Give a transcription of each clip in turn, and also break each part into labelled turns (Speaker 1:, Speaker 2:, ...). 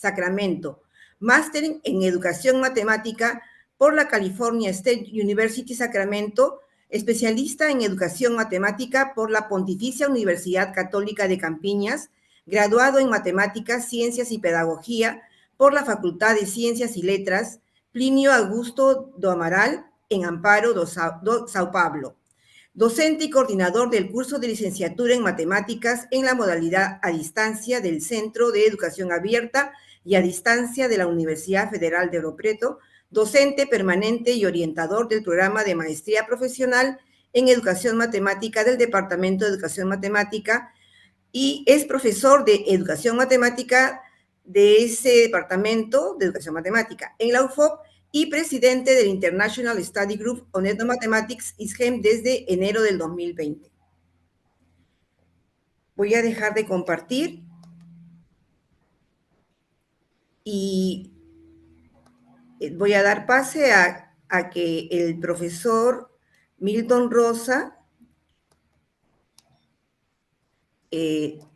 Speaker 1: Sacramento, máster en Educación Matemática por la California State University, Sacramento, especialista en Educación Matemática por la Pontificia Universidad Católica de Campiñas, graduado en Matemáticas, Ciencias y Pedagogía por la Facultad de Ciencias y Letras Plinio Augusto do Amaral en Amparo, Sao Paulo. Docente y coordinador del curso de licenciatura en Matemáticas en la modalidad a distancia del Centro de Educación Abierta y a distancia de la Universidad Federal de Oro Preto, docente permanente y orientador del programa de maestría profesional en Educación Matemática del Departamento de Educación Matemática y es profesor de Educación Matemática de ese Departamento de Educación Matemática en la UFOP y presidente del International Study Group on Ethnomathematics ISGEM desde enero del 2020. Voy a dejar de compartir y voy a dar pase a que el profesor Milton Rosa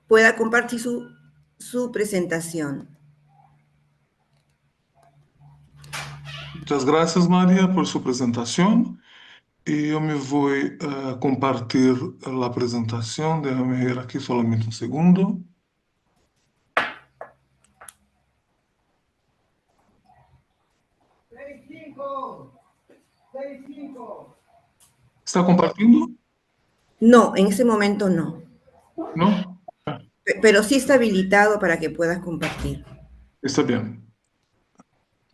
Speaker 1: pueda compartir su presentación.
Speaker 2: Muchas gracias, María, por su presentación. Y yo me voy a compartir la presentación. Déjame ver aquí solamente un segundo. ¿Está compartiendo?
Speaker 1: No, en ese momento no.
Speaker 2: ¿No?
Speaker 1: Pero sí está habilitado para que puedas compartir.
Speaker 2: Está bien.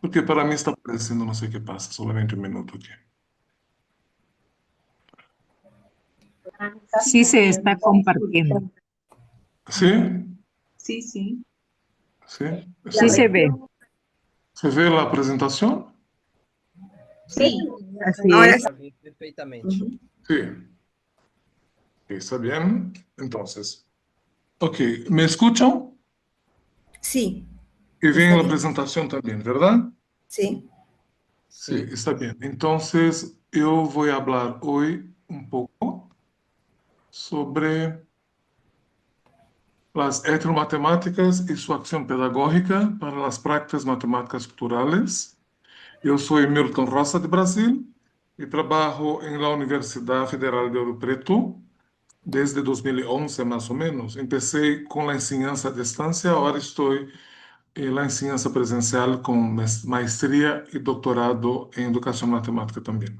Speaker 2: Porque para mí está apareciendo, no sé qué pasa, solamente un minuto aquí.
Speaker 3: Sí se está compartiendo.
Speaker 2: ¿Sí?
Speaker 3: Sí, sí.
Speaker 2: ¿Sí?
Speaker 3: Sí se ve.
Speaker 2: ¿Se ve la presentación?
Speaker 1: Sí.
Speaker 3: Así
Speaker 1: Ahora
Speaker 3: es.
Speaker 1: sí.
Speaker 4: Perfectamente.
Speaker 2: Sí. Está bien. Entonces, ok, ¿me escuchan?
Speaker 1: Sí.
Speaker 2: Y ven
Speaker 1: Está
Speaker 2: la
Speaker 1: bien.
Speaker 2: presentación también, ¿verdad?
Speaker 1: Sí.
Speaker 2: Sí, está bien. Entonces, yo voy a hablar hoy un poco sobre las etnomatemáticas y su acción pedagógica para las prácticas matemáticas culturales. Eu sou Milton Rosa, de Brasil, e trabalho em la Universidade Federal de Ouro Preto desde 2011, mais ou menos. Comecei com a ensinança à distância, agora estou em la ensinança presencial com maestria e doutorado em educação matemática também.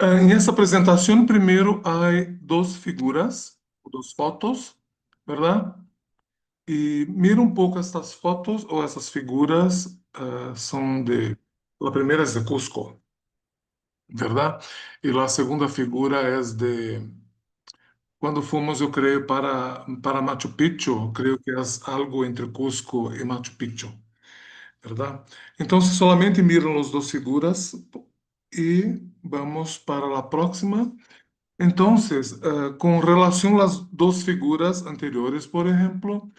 Speaker 2: Em essa apresentação, primeiro, há duas figuras, duas fotos, verdade? E mira um pouco estas fotos ou essas figuras são de... A primeira é de Cusco, ¿verdad? E a segunda figura é de... Quando fomos, eu creio, para Machu Picchu, creio que é algo entre Cusco e Machu Picchu, ¿verdad? Então, solamente miram as duas figuras e vamos para a próxima. Então, com relação às duas figuras anteriores, por exemplo,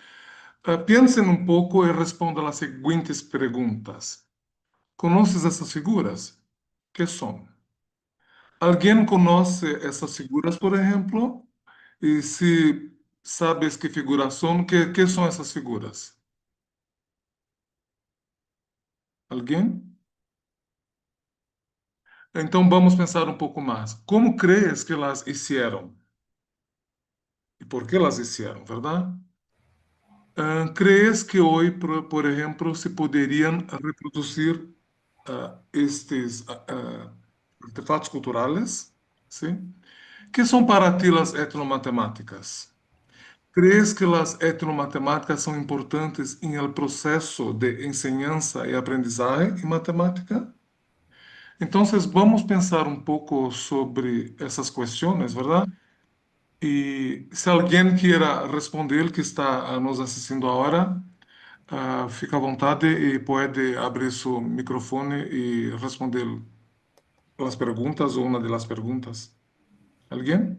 Speaker 2: pensem um pouco e respondam as seguintes perguntas. Conheces essas figuras? Que são? Alguém conhece essas figuras, por exemplo? E se sabes que figuras são, que são essas figuras? Alguém? Então vamos pensar um pouco mais. Como crees que elas hicieron? E por que elas hicieron, verdade? ¿Crees que hoy, por ejemplo, se podrían reproducir estes artefatos culturales? ¿Sí? ¿Qué son para ti las etnomatemáticas? ¿Crees que las etnomatemáticas son importantes en el proceso de enseñanza y aprendizaje en matemática? Entonces, vamos a pensar un poco sobre esas cuestiones, ¿verdad? Y si alguien quiera responder, que está nos assistindo agora, fica à vontade e pode abrir seu microfone e responder as perguntas ou uma das perguntas. Alguém?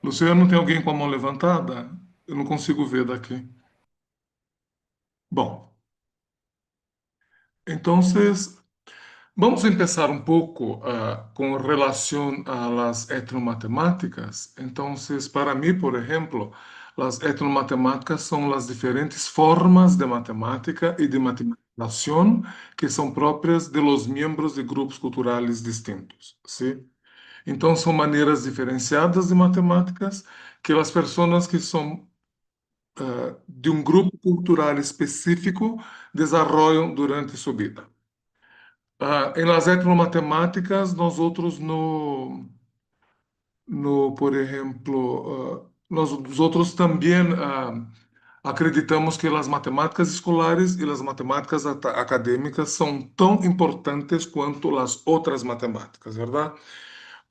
Speaker 2: Luciano, tem alguém com a mão levantada? Eu não consigo ver daqui. Bom, então, vamos começar um pouco com relação às etnomatemáticas. Então, para mim, por exemplo, Las etnomatemáticas son las diferentes formas de matemática y de matematización que son propias de los miembros de grupos culturales distintos, ¿sí? Então, são maneiras diferenciadas de matemáticas que as pessoas que são de um grupo cultural específico desenvolvem durante sua vida. Em las etnomatemáticas, nós outros por exemplo, nós outros também acreditamos que as matemáticas escolares e as matemáticas acadêmicas são tão importantes quanto as outras matemáticas, verdade?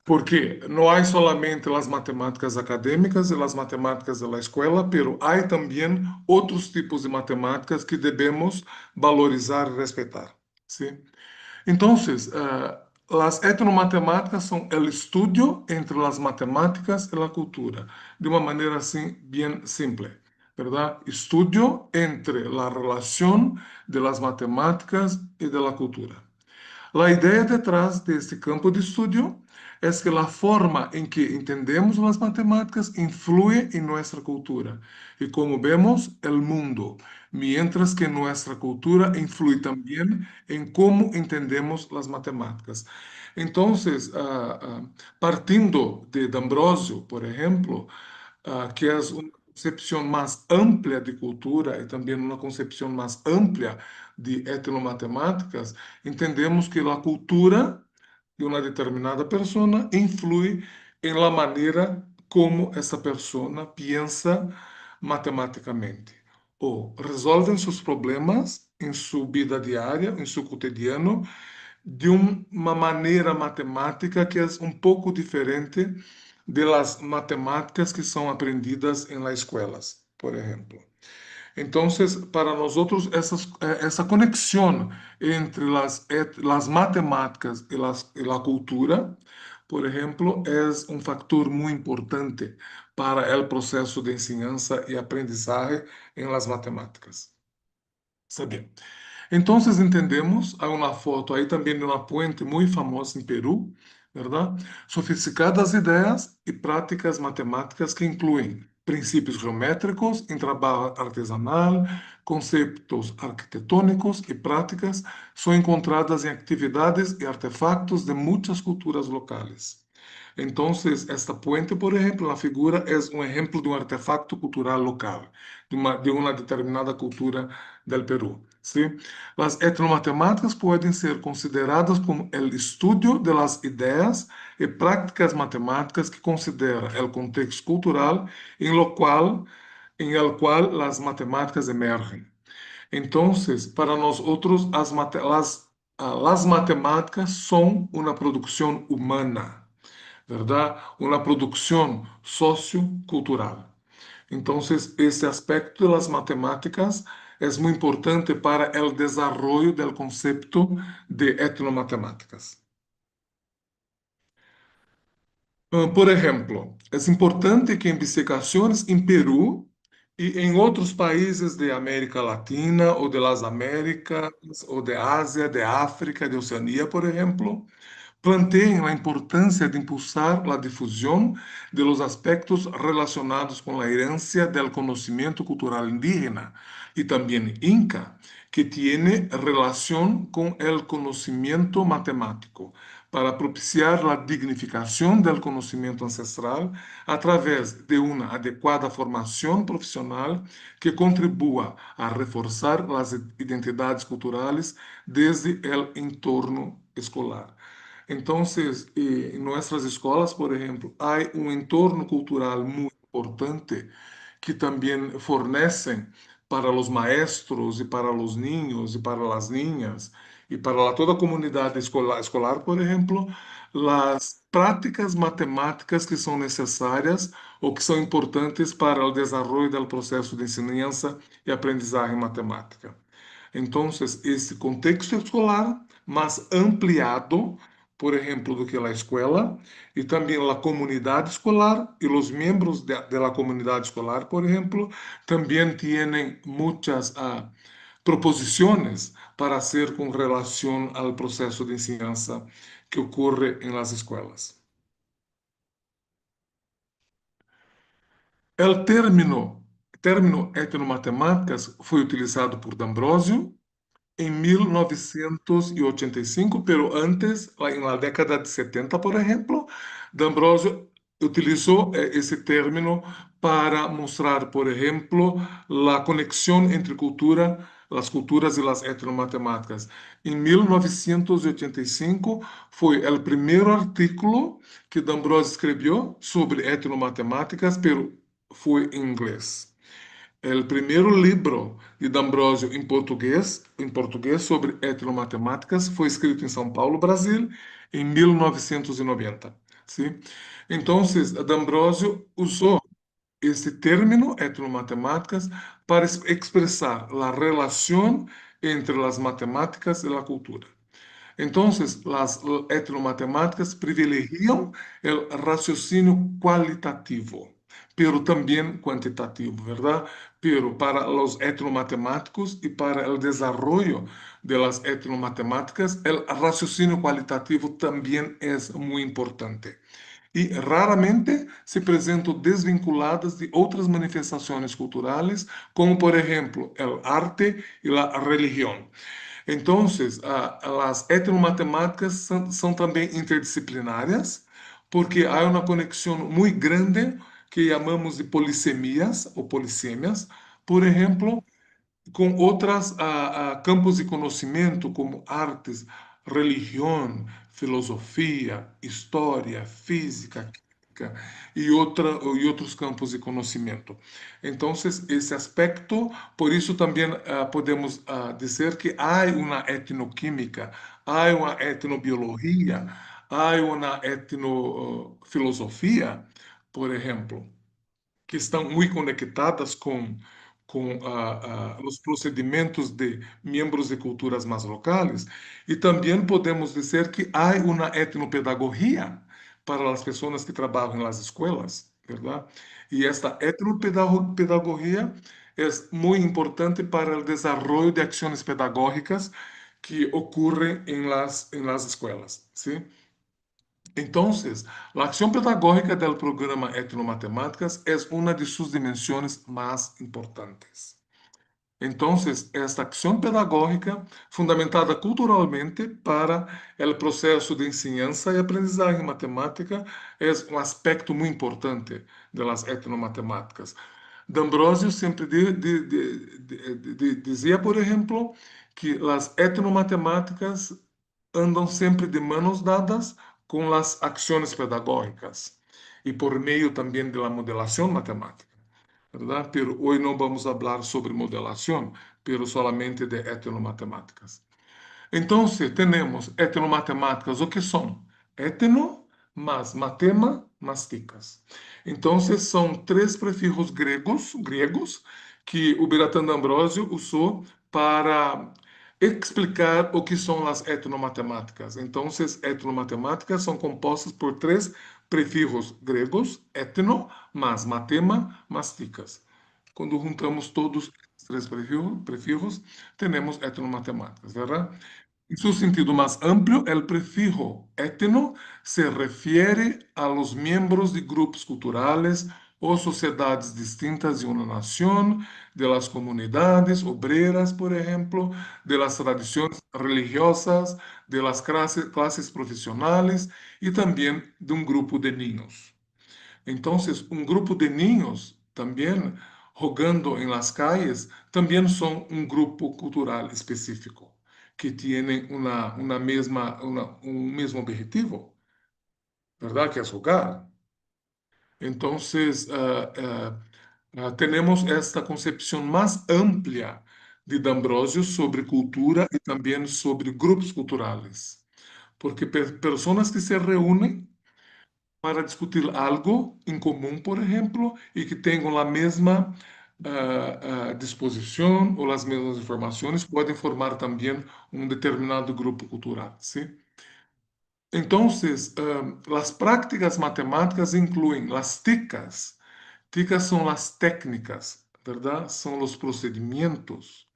Speaker 2: Porque não há solamente as matemáticas acadêmicas e as matemáticas da escola, pero há também outros tipos de matemáticas que devemos valorizar e respeitar, ¿sí? Entonces, las etnomatemáticas son el estudio entre las matemáticas y la cultura, de una manera así bien simple, ¿verdad? Estudio entre la relación de las matemáticas y de la cultura. La idea detrás de este campo de estudio es que la forma en que entendemos las matemáticas influye en nuestra cultura y como vemos el mundo, mientras que nuestra cultura influye también en cómo entendemos las matemáticas. Entonces, partiendo de D'Ambrosio, por ejemplo, que es una concepción más amplia de cultura y también una concepción más amplia de etnomatemáticas, entendemos que a cultura de uma determinada pessoa influi em la maneira como essa pessoa pensa matematicamente ou resolve seus problemas em sua vida diária, em seu cotidiano, de uma maneira matemática que é um pouco diferente das matemáticas que são aprendidas em las escolas, por exemplo. Entonces, para nosotros, esa conexión entre las matemáticas y la cultura, por ejemplo, es un factor muy importante para el proceso de enseñanza y aprendizaje en las matemáticas. Está bien. Entonces entendemos, hay una foto ahí también de una puente muy famosa en Perú, ¿verdad? Sofisticadas ideas y prácticas matemáticas que incluyen princípios geométricos em trabalho artesanal, conceitos arquitetônicos e práticas são encontradas em atividades e artefactos de muitas culturas locais. Então, esta puente, por exemplo, na figura é um exemplo de um artefacto cultural local, de uma determinada cultura do Peru. ¿Sí? Las etnomatemáticas pueden ser consideradas como el estudio de las ideas y prácticas matemáticas que considera el contexto cultural en el cual las matemáticas emergen. Entonces, para nosotros, las matemáticas son una producción humana, ¿verdad? Una producción sociocultural. Entonces, ese aspecto de las matemáticas es muy importante para el desarrollo del concepto de etnomatemáticas. Por ejemplo, es importante que investigaciones en Perú y en otros países de América Latina o de las Américas o de Asia, de África, de Oceanía, por ejemplo, planteiem a importância de impulsar a difusão de los aspectos relacionados com a herência del conhecimento cultural indígena e também inca, que tiene relação com el conhecimento matemático, para propiciar a dignificação del conhecimento ancestral através de uma adequada formação profissional que contribua a reforçar as identidades culturais desde el entorno escolar. Entonces, en nuestras escuelas, por ejemplo, hay un entorno cultural muy importante que también fornecen para los maestros y para los niños y para las niñas y para toda comunidad escolar, por ejemplo, las prácticas matemáticas que son necesarias o que son importantes para el desarrollo del proceso de enseñanza y aprendizaje en matemática. Entonces, esse contexto escolar mais ampliado, por exemplo, do que a escola, e também a comunidade escolar e os membros da comunidade escolar, por exemplo, também têm muitas proposições para hacer com relação ao processo de ensinança que ocorre em las escolas. O término etnomatemáticas foi utilizado por D'Ambrosio em 1985, pero antes, na década de 70, por exemplo, D'Ambrosio utilizou esse término para mostrar, por exemplo, a conexão entre as culturas e as etnomatemáticas. Em 1985 foi o primeiro artículo que D'Ambrosio escreveu sobre etnomatemáticas, pero foi em inglês. O primeiro livro de D'Ambrosio em português sobre etnomatemáticas foi escrito em São Paulo, Brasil, em 1990. ¿Sí? Então, D'Ambrosio usou esse término etnomatemáticas para expressar a relação entre as matemáticas e a cultura. Entonces, las etnomatemáticas privilegian el raciocinio cualitativo, pero también cuantitativo, ¿verdad? Pero para los etnomatemáticos y para el desarrollo de las etnomatemáticas, el raciocinio cualitativo también es muy importante. E raramente se presentam desvinculadas de outras manifestações culturais, como, por exemplo, o arte e a religião. Então, as etnomatemáticas são também interdisciplinares, porque há uma conexão muito grande que chamamos de polissemias ou polissêmias, por exemplo, com outros campos de conhecimento, como artes, religião, filosofia, história, física, química e outros campos de conhecimento. Então, esse aspecto, por isso também podemos dizer que há uma etnoquímica, há uma etnobiologia, há uma etnofilosofia, por exemplo, que estão muito conectadas com os procedimentos de membros de culturas mais locais, e também podemos dizer que há uma etnopedagogia para as pessoas que trabalham nas escolas, verdade? E esta etnopedagogia é muito importante para o desenvolvimento de ações pedagógicas que ocorrem em las escolas, ¿sí? Entonces, la acción pedagógica del programa Etnomatemáticas es una de sus dimensiones más importantes. Entonces, esta acción pedagógica, fundamentada culturalmente para el proceso de enseñanza y aprendizaje en matemática, es un aspecto muy importante de las etnomatemáticas. D'Ambrosio siempre decía, por ejemplo, que las etnomatemáticas andam sempre de manos dadas com as ações pedagógicas e por meio também da modelação matemática, verdade? Pero hoje não vamos falar sobre modelação, pero solamente de etnomatemáticas. Então, temos etnomatemáticas, o que são? Etno mais matema mais ticas. Então, são três prefixos gregos que o Biratan D'Ambrosio usou para explicar o que são as etnomatemáticas. Então, etnomatemáticas são compostas por três prefixos gregos, etno, mais matema, mais ticas. Quando juntamos todos os três prefixos, temos etnomatemáticas, verdade? En su sentido más amplio, el prefijo etno se refiere a los miembros de grupos culturales o sociedades distintas de una nación, de las comunidades obreras, por ejemplo, de las tradiciones religiosas, de las clases profesionales y también de un grupo de niños. Entonces, un grupo de niños también jugando en las calles también son un grupo cultural específico que tienen un mismo objetivo, ¿verdad? Que es jugar. Entonces, tenemos esta concepción más amplia de D'Ambrosio sobre cultura y también sobre grupos culturales, porque personas que se reúnen para discutir algo em comum, por exemplo, e que tenham a mesma disposição ou as mesmas informações, podem formar também um determinado grupo cultural. ¿Sí? Então, as práticas matemáticas incluem as ticas. Ticas são as técnicas, verdade? São os procedimentos.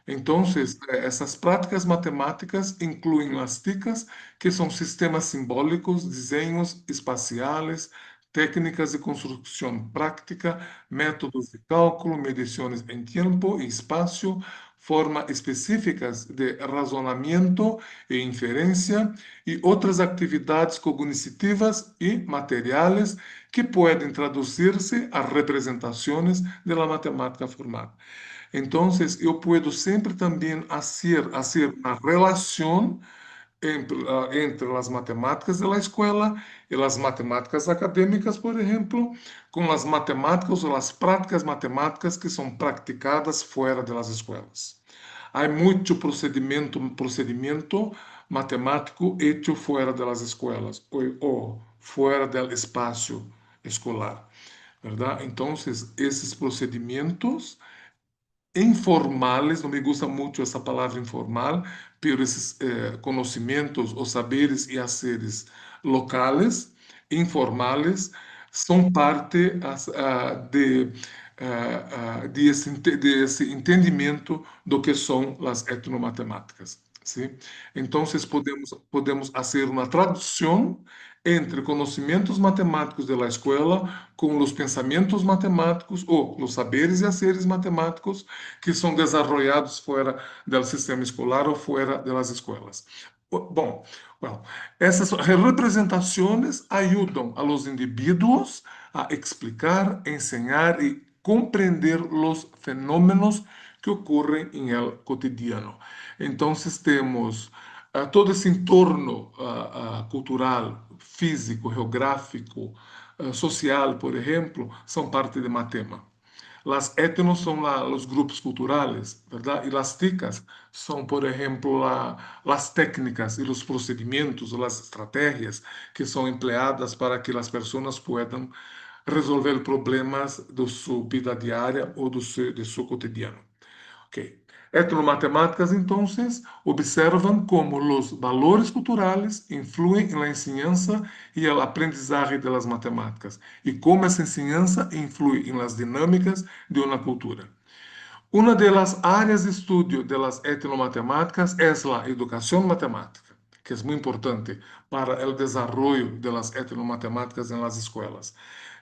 Speaker 2: Então, essas práticas matemáticas incluem as ticas, que são sistemas simbólicos, desenhos espaciais, técnicas de construcción práctica, métodos de cálculo, mediciones en tiempo y espacio, formas específicas de razonamiento e inferencia y otras actividades cognitivas y materiales que pueden traducirse a representaciones de la matemática formal. Entonces, yo puedo siempre también hacer una relación entre las matemáticas de la escuela y las matemáticas académicas, por ejemplo, con las matemáticas o las prácticas matemáticas que son practicadas fuera de las escuelas. Hay mucho procedimiento matemático hecho fuera de las escuelas o fuera del espacio escolar, ¿verdad? Entonces, esos procedimientos informales, não me gusta muito essa palavra informal, pero esses conhecimentos, os saberes e haceres locales, informales, são parte desse entendimento do que são as etnomatemáticas. ¿Sí? Entonces podemos hacer una traducción entre conocimientos matemáticos de la escuela con los pensamientos matemáticos o los saberes y haceres matemáticos que son desarrollados fuera del sistema escolar o fuera de las escuelas. Bom, well, essas representações ajudam a los indivíduos a explicar, enseñar y comprender los fenómenos que ocorrem em el cotidiano. Então, temos todo esse entorno cultural, físico, geográfico, social, por exemplo, são parte de Matema. Las etnos são os grupos culturales, ¿verdad? E las ticas são, por exemplo, las técnicas e os procedimentos, as estratégias que são empleadas para que as pessoas possam resolver problemas de sua vida diária ou de seu cotidiano. Okay. Etnomatemáticas, entonces, observan cómo los valores culturales influyen en la enseñanza y el aprendizaje de las matemáticas y cómo esa enseñanza influye en las dinámicas de una cultura. Una de las áreas de estudio de las etnomatemáticas es la educación matemática, que es muy importante para el desarrollo de las etnomatemáticas en las escuelas.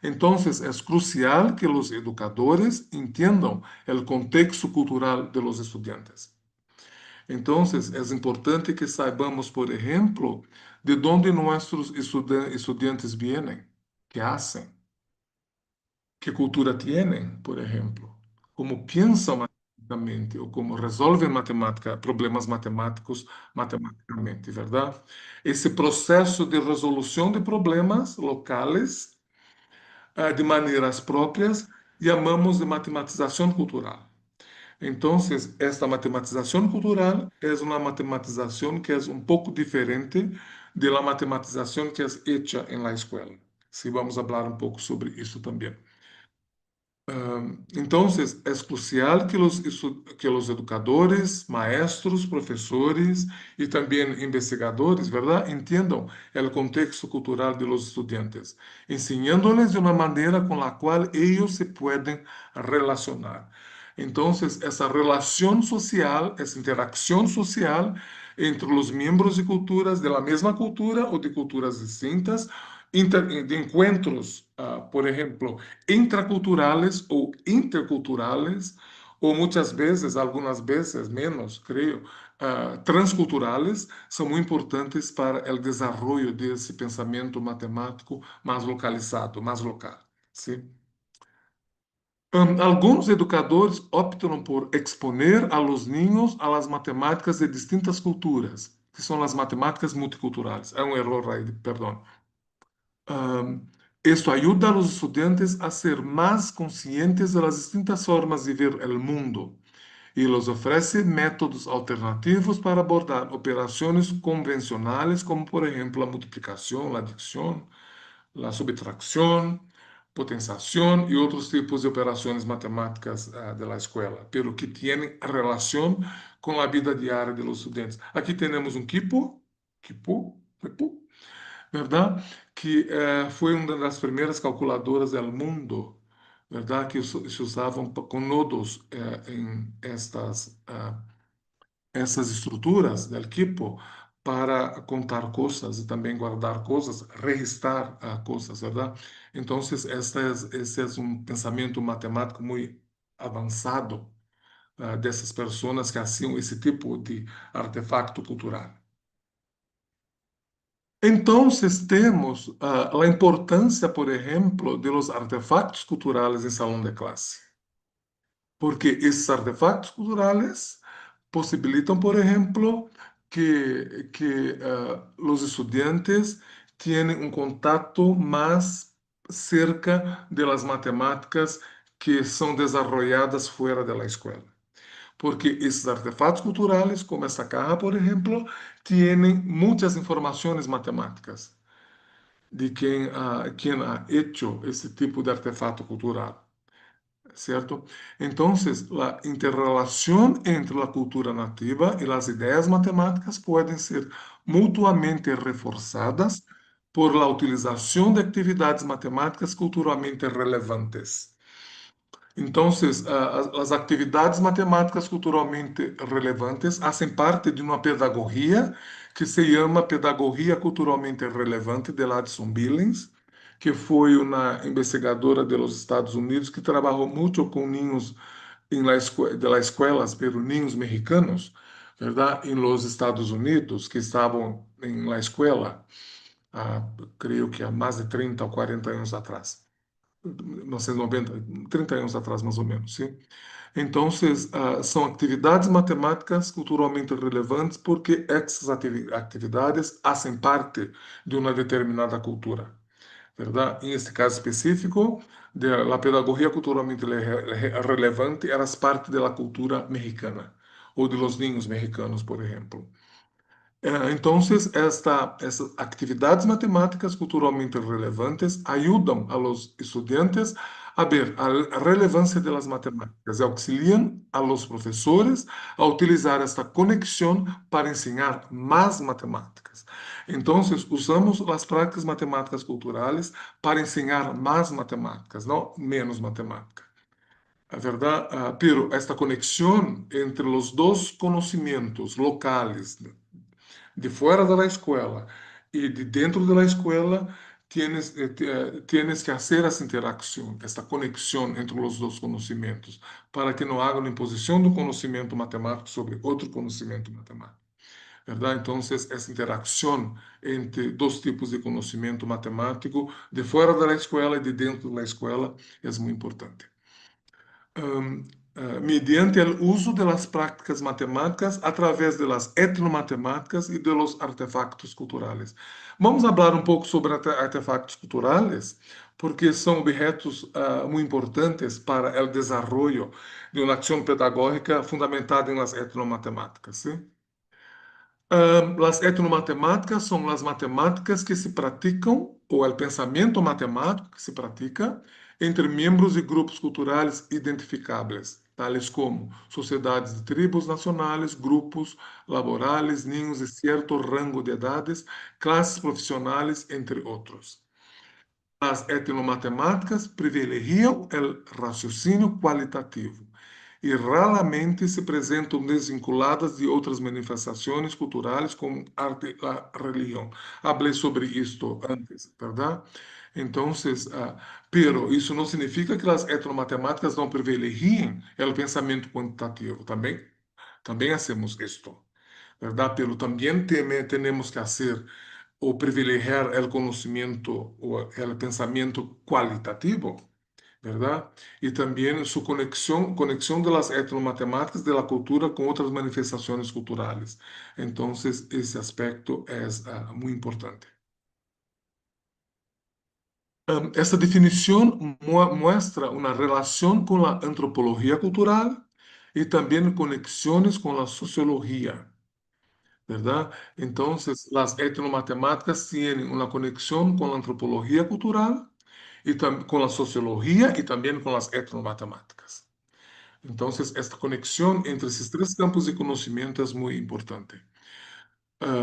Speaker 2: Entonces, es crucial que los educadores entiendan el contexto cultural de los estudiantes. Entonces, es importante que saibamos, por ejemplo, de dónde nuestros estudiantes vienen, qué hacen, qué cultura tienen, por ejemplo, cómo piensan matemáticamente o cómo resolven problemas matemáticos matematicamente, ¿verdad? Ese proceso de resolución de problemas locales de maneiras próprias, chamamos de matematização cultural. Então, esta matematização cultural é uma matematização que é pouco diferente da matematização que é hecha na escola. Se vamos falar pouco sobre isso também. Então, é crucial que os educadores, maestros, professores e também investigadores, ¿verdad?, entendam o contexto cultural de los estudiantes, ensinándoles de uma maneira com a qual eles se podem relacionar. Então, essa relação social, essa interação social entre os membros de culturas de la mesma cultura ou de culturas distintas, de encontros, por exemplo, intraculturales ou interculturales, ou muitas vezes, algumas vezes menos, creio, transculturales, são muito importantes para o desenvolvimento desse pensamento matemático mais localizado, mais local. ¿Sí? Alguns educadores optam por exponer a los niños a las matemáticas de distintas culturas, que são as matemáticas multiculturales. É um erro aí, perdão. Esto ayuda a los estudiantes a ser más conscientes de las distintas formas de ver el mundo y los ofrece métodos alternativos para abordar operaciones convencionales como por ejemplo la multiplicación, la adición, la subtracción, potenciación y otros tipos de operaciones matemáticas de la escuela, pero que tienen relación con la vida diaria de los estudiantes. Aquí tenemos un quipu, ¿verdad?, que foi uma das primeiras calculadoras do mundo, ¿verdad?, que se usavam com nodos em essas estruturas do equipo para contar cosas y también guardar cosas, registrar cosas, ¿verdad? Entonces, este es un pensamiento matemático muy avanzado dessas pessoas que hacían esse tipo de artefacto cultural. Então, temos a importância, por exemplo, de los artefactos culturais em salão de classe. Porque esses artefactos culturais possibilitam, por exemplo, que os estudantes tenham um contato mais cerca de las matemáticas que são desenvolvidas fora da escola. Porque esses artefatos culturais, como essa caja, por exemplo, têm muitas informações matemáticas de quem ha hecho esse tipo de artefato cultural, certo? Então, a interrelação entre a cultura nativa e as ideias matemáticas podem ser mutuamente reforçadas por la utilização de atividades matemáticas culturalmente relevantes. Então, as atividades matemáticas culturalmente relevantes fazem parte de uma pedagogia que se chama Pedagogia Culturalmente Relevante de Addison Billings, que foi uma investigadora dos Estados Unidos que trabalhou muito com ninhos de las escuelas, pero niños mexicanos, verdade, em los Estados Unidos, que estavam em la escuela, creio que há mais de 30 ou 40 anos atrás. 1990, 30 anos atrás, mais ou menos, sim? Então, são atividades matemáticas culturalmente relevantes porque essas atividades fazem parte de uma determinada cultura, verdade? Em este caso específico, a pedagogia culturalmente relevante era parte da cultura mexicana, ou de los niños mexicanos, por exemplo. Então, essas atividades matemáticas culturalmente relevantes ajudam a los estudantes a ver a relevância das matemáticas e auxiliam a los professores a utilizar esta conexão para ensinar mais matemáticas. Então, usamos as práticas matemáticas culturais para ensinar mais matemáticas, não menos matemática. A verdade, pero esta conexão entre os dois conhecimentos locais de fora da escola e de dentro da escola, tienes que fazer essa interação, essa conexão entre os dois conhecimentos, para que não haja uma imposição do conhecimento matemático sobre outro conhecimento matemático. Verdade? Então, essa interação entre dois tipos de conhecimento matemático, de fora da escola e de dentro da escola, é muito importante. Mediante o uso das práticas matemáticas através das etnomatemáticas e dos artefactos culturais. Vamos falar um pouco sobre artefactos culturais, porque são objetos muito importantes para o desenvolvimento de uma ação pedagógica fundamentada em las etnomatemáticas. ¿Sí? As etnomatemáticas são as matemáticas que se praticam, ou o pensamento matemático que se pratica, entre membros de grupos culturais identificáveis, tales como sociedades de tribos nacionais, grupos laborais, ninhos de certo rango de idades, classes profissionais, entre outros. As etnomatemáticas privilegiam o raciocínio qualitativo e raramente se apresentam desvinculadas de outras manifestações culturais como arte e a religião. Falei sobre isto antes, verdade? Então, pero isso não significa que as etnomatemáticas não privilegiem o pensamento quantitativo. Também hacemos isto, verdade? Pero também temos que fazer ou privilegiar o conhecimento ou o pensamento qualitativo, verdade? E também sua conexão das etnomatemáticas da cultura com outras manifestações culturais. Então, esse aspecto é muito importante. Essa definição mostra uma relação com a antropologia cultural e também conexões com a sociologia, verdade? Então, as etnomatemáticas têm uma conexão com a antropologia cultural e com a sociologia e também com as etnomatemáticas. Então, esta conexão entre esses três campos de conhecimento é muito importante.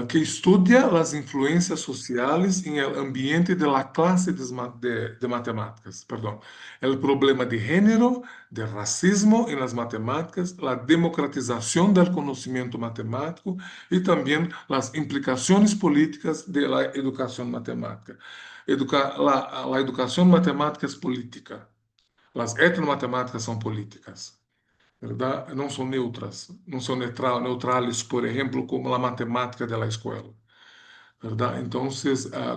Speaker 2: que estudia as influências sociais em el ambiente de la clase de matemáticas, perdão, el problema de género, de racismo en las matemáticas, la democratización del conocimiento matemático y también las implicaciones políticas de la educación matemática. La educación matemática es política. Las etnomatemáticas son políticas. ¿Verdad? Não são neutras, não são neutrales, por exemplo, como a matemática da escola, ¿verdad? Então,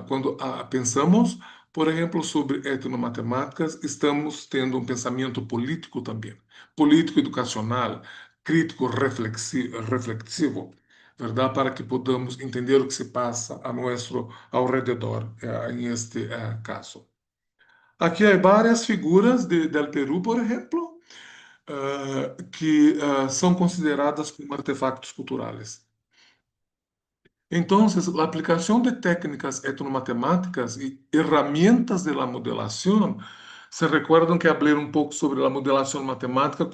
Speaker 2: quando pensamos, por exemplo, sobre etnomatemáticas, estamos tendo um pensamento político também, político educacional, crítico reflexivo, ¿verdad? Para que podamos entender o que se passa a nosso alrededor, em este caso. Aqui há várias figuras del Peru, por exemplo, que são consideradas como artefactos culturais. Então, a aplicação de técnicas etnomatemáticas e ferramentas de la modelação, se recordam que falei um pouco sobre a modelação matemática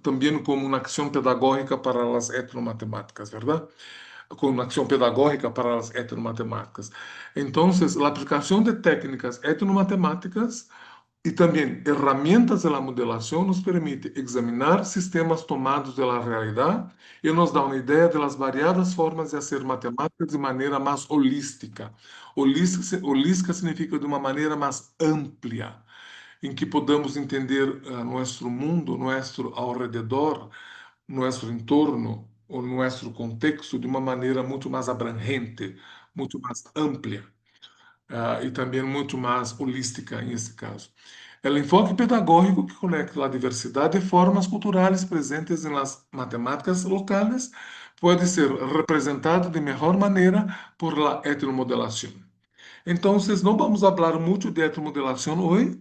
Speaker 2: também como uma ação pedagógica para as etnomatemáticas, verdade? Como uma ação pedagógica para as etnomatemáticas. Então, a aplicação de técnicas etnomatemáticas e também ferramentas da modelação nos permite examinar sistemas tomados da realidade e nos dá uma ideia das variadas formas de fazer matemática de maneira mais holística. Holística significa de uma maneira mais ampla, em que podamos entender nosso mundo, nosso alrededor, nosso entorno, ou nosso contexto de uma maneira muito mais abrangente, muito mais ampla. E também muito mais holística em esse caso. É o enfoque pedagógico que conecta a diversidade de formas culturais presentes nas matemáticas locais pode ser representado de melhor maneira por la etnomodelação. Então, não vamos falar muito de etnomodelação hoje,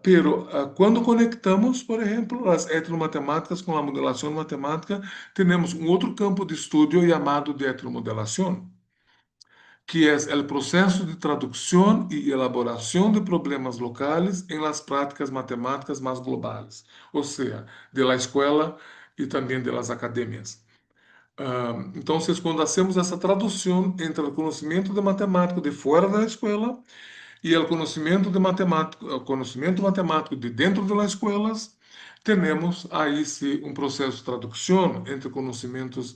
Speaker 2: pero quando conectamos, por exemplo, as etnomatemáticas com a modelação matemática, temos um outro campo de estudo chamado de etnomodelação, que é o processo de tradução e elaboração de problemas locais em las práticas matemáticas mais globais, ou seja, de la escola e também de las academias. Então, quando hacemos essa tradução entre o conhecimento de matemático de fora da escola e o conhecimento matemático de dentro das escolas, temos aí sim um processo de tradução entre conhecimentos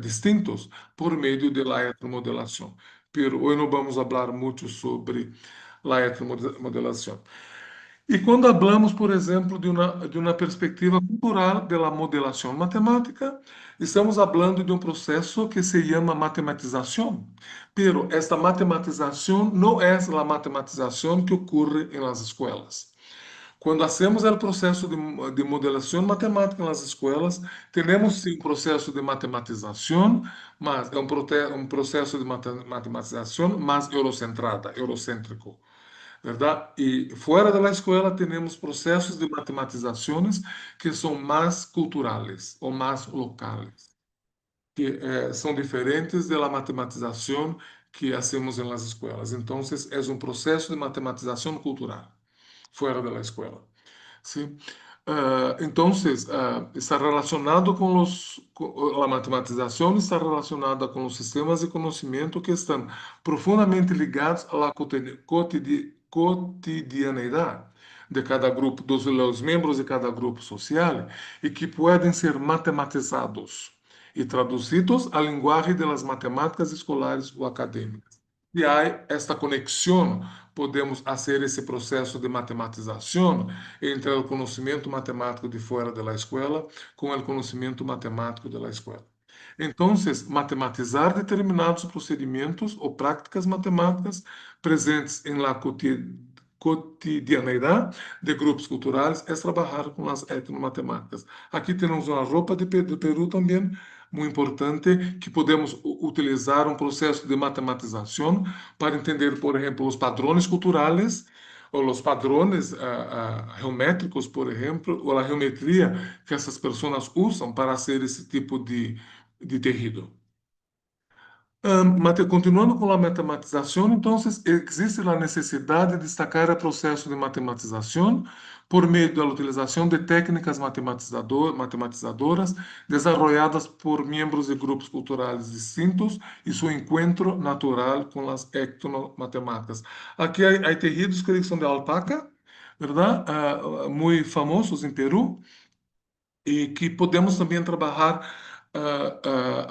Speaker 2: distintos por meio da etnomodelação. Pero hoje não vamos falar muito sobre a etnomodelação. E quando falamos, por exemplo, de uma perspectiva cultural da modelação matemática, estamos falando de um processo que se chama matematização. Pero esta matematização não é a matematização que ocorre nas escolas. Quando hacemos o processo de modelação matemática nas escolas, temos sim um processo de matematização, mas é um processo de matematização mais eurocêntrico, verdade? E fora da escola temos processos de matematizações que são mais culturais ou mais locais, que são diferentes da matematização que hacemos nas escolas. Então, é um processo de matematização cultural fora da escola. ¿Sí? Entonces, está relacionado com a matematização, está relacionada com os sistemas de conhecimento que estão profundamente ligados à cotidianidade de cada grupo, dos membros de cada grupo social, e que podem ser matematizados e traduzidos à linguagem das matemáticas escolares ou acadêmicas. E há esta conexão, podemos fazer esse processo de matematização entre o conhecimento matemático de fora da escola com o conhecimento matemático da escola. Então, matematizar determinados procedimentos ou práticas matemáticas presentes em la cotidianidade de grupos culturais é trabalhar com as etnomatemáticas. Aqui temos uma roupa do Peru também, muito importante, que podemos utilizar um processo de matematização para entender, por exemplo, os padrões culturais ou os padrões geométricos, por exemplo, ou a geometria que essas pessoas usam para fazer esse tipo de tecido. Continuando com a matematização, então, existe a necessidade de destacar o processo de matematização por meio da utilização de técnicas matematizadoras desarrolladas por membros de grupos culturais distintos e seu encontro natural com as etnomatemáticas. Aqui há tejidos que são de alpaca, ¿verdad? Muito famosos em Peru, e que podemos também trabalhar,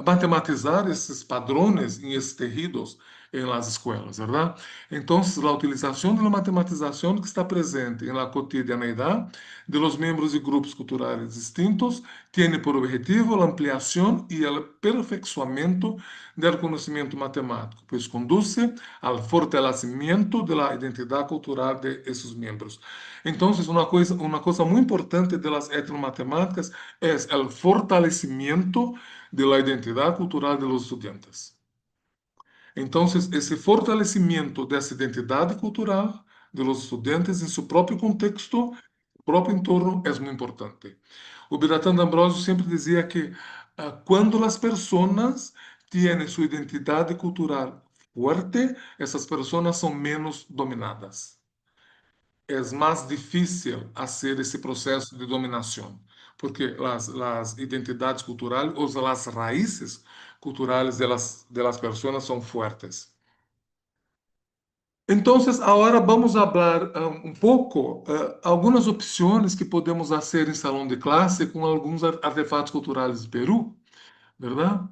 Speaker 2: matematizar esses padrões em esses tejidos em las escolas, ¿verdad? Então, a utilização da matematização que está presente na cotidianeidade de los membros de grupos culturais distintos tem por objetivo a ampliação e o aperfeiçoamento do conhecimento matemático, pois conduz ao fortalecimento da identidade cultural de esses membros. Então, uma coisa muito importante das etnomatemáticas é o fortalecimento da identidade cultural de los estudantes. Então, esse fortalecimento dessa identidade cultural de los estudantes em seu próprio contexto, próprio entorno, é muito importante. O Biratan D'Ambrosio sempre dizia que quando as pessoas têm sua identidade cultural forte, essas pessoas são menos dominadas. É mais difícil fazer esse processo de dominação, porque as identidades culturais ou as raízes culturais de las pessoas são fortes. Então, agora vamos falar um pouco algumas opções que podemos fazer em salão de classe com alguns artefatos culturais de Peru, verdade?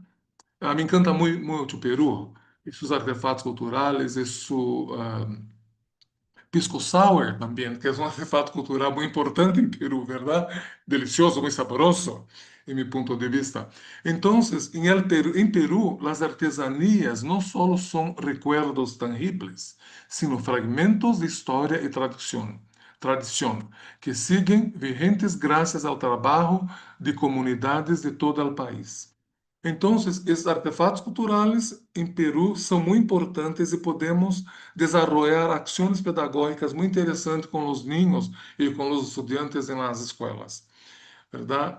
Speaker 2: Me encanta muito o Peru, e seus artefatos culturais, e seu pisco sour também, que é um artefato cultural muito importante em Peru, verdade? Delicioso, muito saboroso, em meu ponto de vista. Então, em Peru, as artesanias não só são recuerdos tangíveis, sino fragmentos de história e tradição, que siguen vigentes graças ao trabalho de comunidades de todo o país. Então, esses artefatos culturais em Peru são muito importantes e podemos desenvolver ações pedagógicas muito interessantes com os niños e com os estudantes nas escolas, verdade?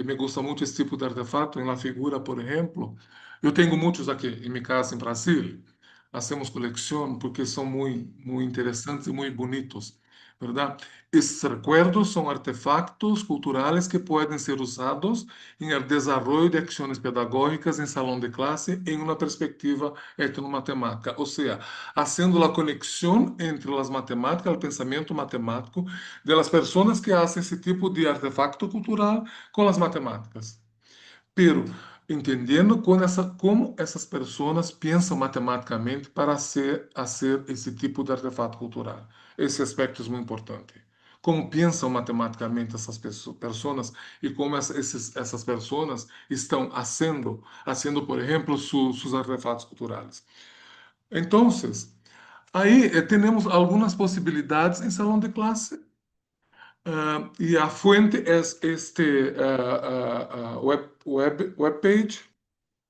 Speaker 2: Me gusta muito esse tipo de artefato em la figura, por exemplo. Eu tenho muitos aqui em minha casa em Brasil. Hacemos coleção porque são muito interessantes e muito bonitos, verdade? Esses recuerdos são artefactos culturais que podem ser usados em el desarrollo de ações pedagógicas em salão de classe em uma perspectiva etnomatemática, ou seja, fazendo a conexão entre as matemáticas, o pensamento matemático de las pessoas que fazem esse tipo de artefacto cultural com as matemáticas. Pero entendendo como essas pessoas pensam matematicamente para fazer esse tipo de artefato cultural. Esse aspecto é muito importante. Como pensam matematicamente essas pessoas e como essas pessoas estão fazendo, por exemplo, seus artefatos culturais. Então, aí temos algumas possibilidades em salão de classe. E a fonte é este webpage,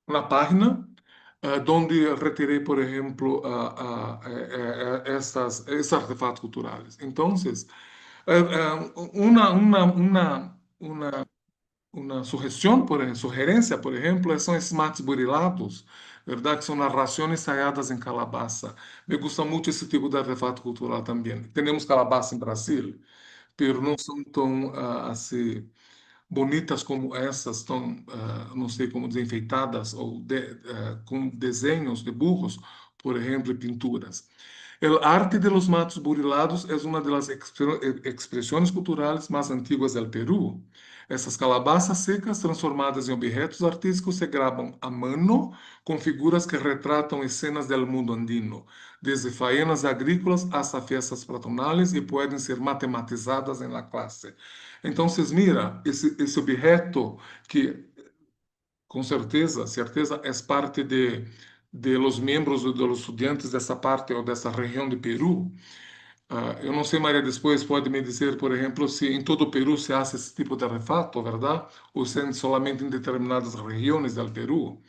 Speaker 2: uma página, onde retirei, por exemplo, esses artefatos culturais. Então, uma sugerência, por exemplo, são esses mates burilados, verdade? Que são narrações ensaiadas em calabaça. Me gusta muito esse tipo de artefato cultural também. Temos calabaça em Brasil, mas não são tão assim bonitas como essas, tão não sei como desenfeitadas ou com desenhos de burros, por exemplo, e pinturas. A arte de los matos burilados é uma das expressões culturais mais antigas do Peru. Essas calabaças secas, transformadas em objetos artísticos, se gravam a mano com figuras que retratam cenas do mundo andino, desde faenas agrícolas hasta festas patronais, e podem ser matematizadas na classe. Então, mira, esse objeto que, com certeza, é parte de los membros de los estudantes dessa parte ou dessa região de Peru. Eu não sei, Maria, depois pode me dizer, por exemplo, se em todo o Peru se faz esse tipo de artefato, verdade? Ou se somente em determinadas regiões do Peru.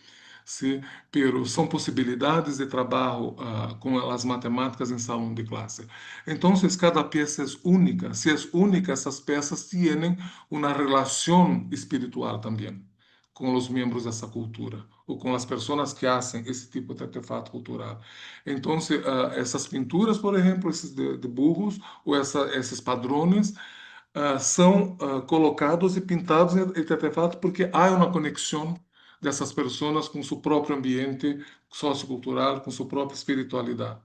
Speaker 2: Sim, pero são possibilidades de trabalho com as matemáticas em salão de classe. Então, cada peça é única. Se é única, essas peças têm uma relação espiritual também com os membros dessa cultura ou com as pessoas que fazem esse tipo de artefato cultural. Então, essas pinturas, por exemplo, esses de burros ou esses padrões são colocados e pintados em artefato porque há uma conexão dessas pessoas com seu próprio ambiente sociocultural, com sua própria espiritualidade,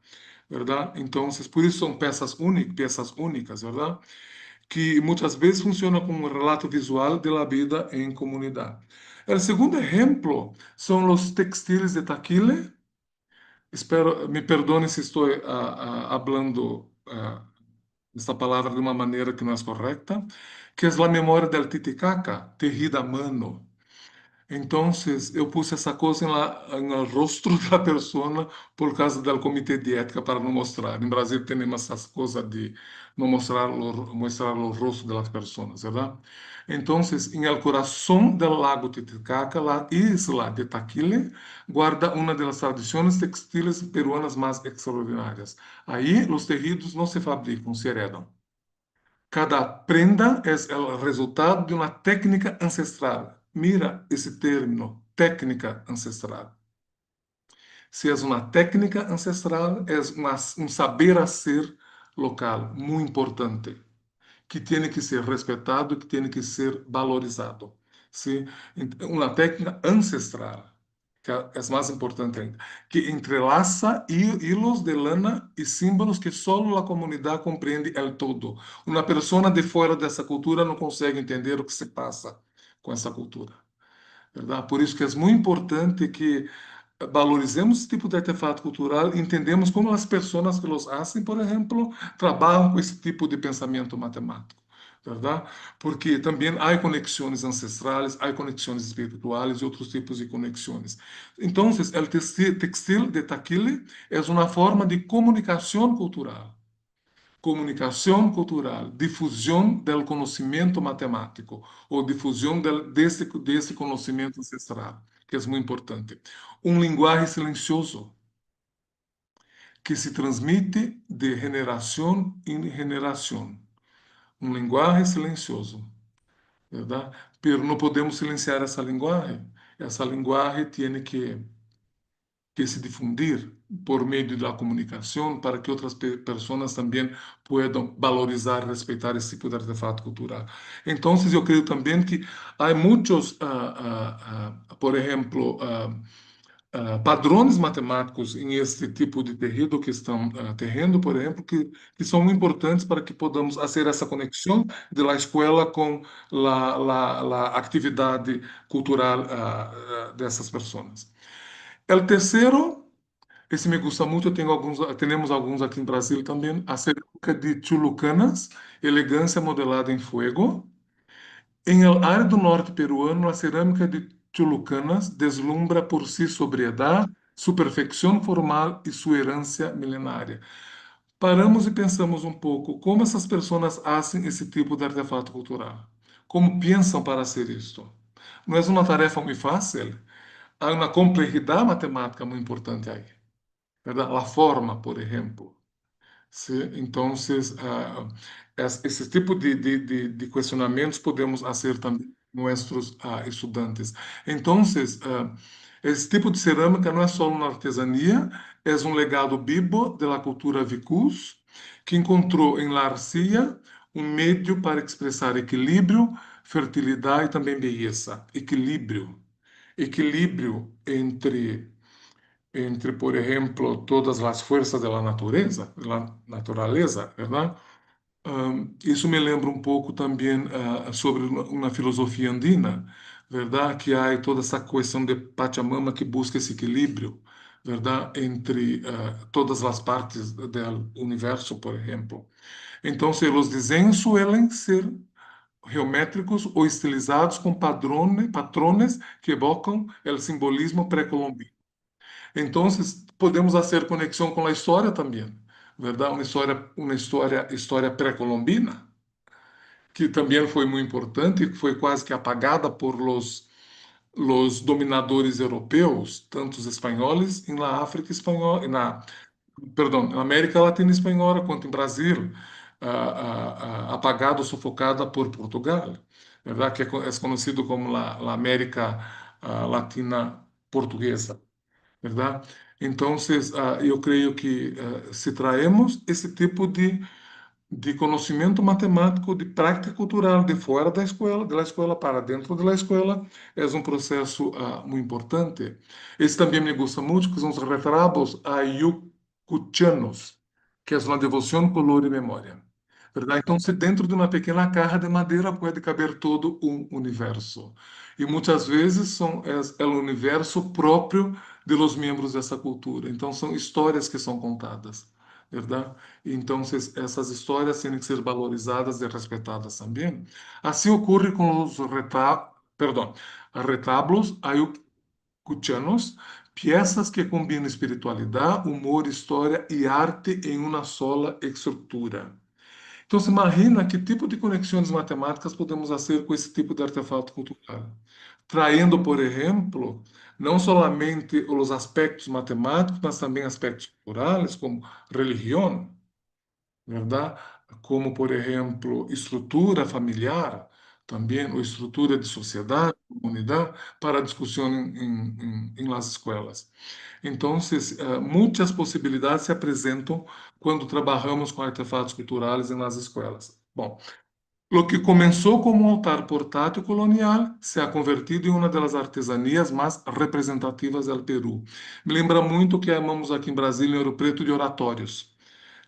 Speaker 2: verdade? Então, por isso são peças únicas, verdade? Que muitas vezes funcionam como um relato visual da vida em comunidade. O segundo exemplo são os textiles de taquile. Espero, me perdone se estou falando esta palavra de uma maneira que não é correta, que é a memória del Titicaca, tejida a mano. Então, eu pus essa coisa no rosto da pessoa por causa do comitê de ética para não mostrar. Em Brasil temos essas coisas de não mostrar o rosto das pessoas, verdade? Então, em el coração do lago Titicaca, a isla de Taquile, guarda uma das tradições textiles peruanas mais extraordinárias. Aí, os tecidos não se fabricam, se heredam. Cada prenda é o resultado de uma técnica ancestral. Mira esse termo, técnica ancestral. Se é uma técnica ancestral, é um saber ser local, muito importante, que tem que ser respeitado, que tem que ser valorizado. Sim? Uma técnica ancestral, que é mais importante ainda, que entrelaça hilos de lana e símbolos que só a comunidade compreende el todo. Uma pessoa de fora dessa cultura não consegue entender o que se passa com essa cultura. Verdade? Por isso que é muito importante que valorizemos esse tipo de artefato cultural, entendemos como as pessoas que os fazem, por exemplo, trabalham com esse tipo de pensamento matemático, verdade? Porque também há conexões ancestrais, há conexões espirituais e outros tipos de conexões. Então, o textil de taquile é uma forma de comunicação cultural. Comunicação cultural, difusão do conhecimento matemático ou difusão desse conhecimento ancestral, que é muito importante. Um linguagem silencioso que se transmite de geração em geração. Um linguagem silencioso, verdade? Pero não podemos silenciar essa linguagem. Essa linguagem tem que se difundir por meio da comunicação para que outras pessoas também possam valorizar e respeitar esse tipo de artefato cultural. Então, eu creio também que há muitos, por exemplo, padrões matemáticos em esse tipo de terreno que estão terreno, por exemplo, que são importantes para que podamos fazer essa conexão da escola com a atividade cultural dessas pessoas. O terceiro, esse me gusta muito, temos alguns aqui em Brasil também, a cerâmica de Chulucanas, elegância modelada em fuego. Em el área do norte peruano, a cerâmica de Chulucanas deslumbra por si sobriedade, sua perfeição formal e sua herança milenária. Paramos e pensamos um pouco como essas pessoas fazem esse tipo de artefato cultural. Como pensam para ser isto? Não é uma tarefa muito fácil. Há uma complexidade matemática muito importante aí, verdade? A forma, por exemplo. Sí, entonces, esse tipo de questionamentos podemos fazer também nossos estudantes. Então, esse tipo de cerâmica não é só uma artesania, é um legado vivo da cultura vicus, que encontrou em la arcilla um meio para expressar equilíbrio, fertilidade e também beleza. Equilíbrio entre, por ejemplo, todas as forças da natureza, ¿verdad? Isso me lembra um pouco também sobre uma filosofia andina, ¿verdad? Que há toda essa questão de Pachamama que busca esse equilíbrio, ¿verdad? Entre todas as partes do universo, por exemplo. Então, os desenhos suelen ser geométricos ou estilizados com patrones que evocam o simbolismo pré-colombino. Então, podemos fazer conexão com a história também, verdade? Uma história pré-colombina, que também foi muito importante, que foi quase que apagada por los dominadores europeus, tanto os espanhóis, na África espanhola, na América Latina espanhola, quanto em Brasil. apagada ou sufocada por Portugal, ¿verdad? Que es conocido como la América Latina portuguesa, ¿verdad? Entonces, eu creio que se traemos esse tipo de conhecimento matemático, de prática cultural de fora da escola para dentro da escola, é um processo muito importante. Esse também me gusta muito, que são os retratos ayacuchanos, que é uma devoção, color e memória. ¿Verdad? Então, dentro de uma pequena caja de madeira pode caber todo um universo. E muitas vezes é o universo próprio de los membros dessa cultura. Então, são histórias que são contadas. ¿Verdad? Entonces, essas histórias têm que ser valorizadas e respeitadas também. Assim ocorre com os retábulos ayacuchanos, peças que combinam espiritualidade, humor, história e arte em uma sola estrutura. Então, se imagina que tipo de conexões matemáticas podemos fazer com esse tipo de artefato cultural. Traindo, por exemplo, não somente os aspectos matemáticos, mas também aspectos culturais, como religião, verdade? Como, por exemplo, estrutura familiar, também, ou estrutura de sociedade, comunidade, para discussão em las escolas. Então, muitas possibilidades se apresentam quando trabalhamos com artefatos culturais nas escolas. Bom, o que começou como um altar portátil colonial se ha convertido em uma das artesanias mais representativas do Peru. Me lembra muito o que amamos aqui em Brasília, em Ouro Preto, de oratórios,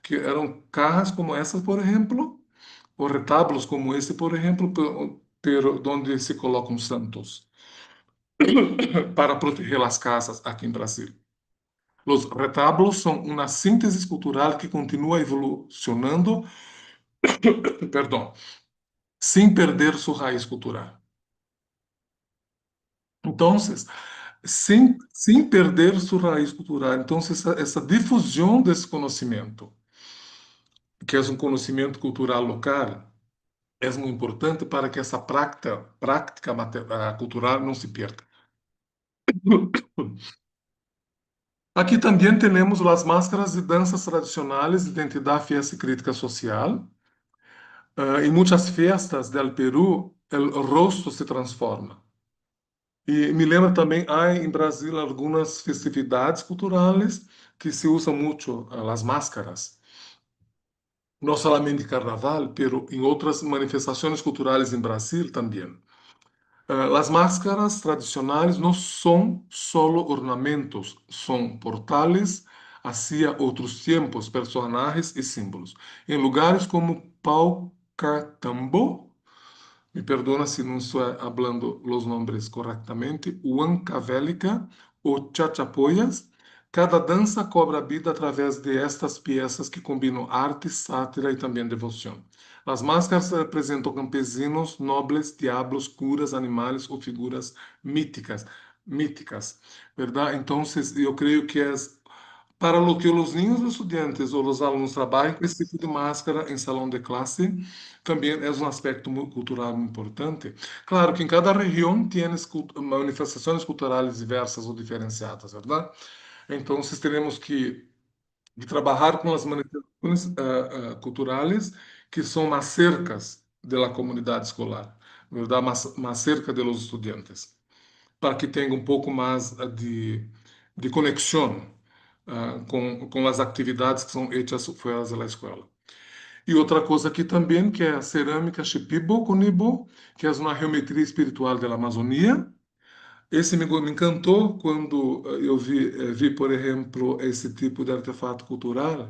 Speaker 2: que eram cajas como essas, por exemplo, ou retábulos como esse, por exemplo, onde se colocam santos para proteger as casas aqui em Brasília. Os retábulos são uma síntese cultural que continua evolucionando, perdão, sem perder sua raiz cultural. Então, sem perder sua raiz cultural. Então, essa difusão desse conhecimento, que é um conhecimento cultural local, é muito importante para que essa prática cultural não se perca. Aqui também temos as máscaras de danças tradicionais de identidade, fiesta e crítica social. Em muitas festas do Peru, o rosto se transforma. E me lembra também, há em Brasil algumas festividades culturais que se usam muito as máscaras. Não somente carnaval, mas em outras manifestações culturais em Brasil também. As máscaras tradicionais não são solo ornamentos, são portales hacia outros tempos, personagens e símbolos. Em lugares como Paucartambo, me perdona se não estou falando os nomes corretamente, Huancavélica ou Chachapoyas, cada dança cobra vida através de estas peças que combinam arte, sátira e também devoção. As máscaras representam campesinos, nobres, diablos, curas, animais ou figuras míticas, verdade? Então, eu creio que é para o que os ninhos estudantes ou os alunos trabalham com esse tipo de máscara em salão de classe, também é um aspecto cultural muito importante. Claro que em cada região tem manifestações culturais diversas ou diferenciadas, verdade? Então, teremos que trabalhar com as manifestações culturais que são mais cercas da comunidade escolar, verdade? Mais cerca dos estudantes, para que tenham um pouco mais de conexão com as atividades que são feitas fora da escola. E outra coisa aqui também, que é a cerâmica Shipibo Kunibo, que é uma geometria espiritual da Amazônia. Esse me encantou quando eu vi, por exemplo, esse tipo de artefato cultural,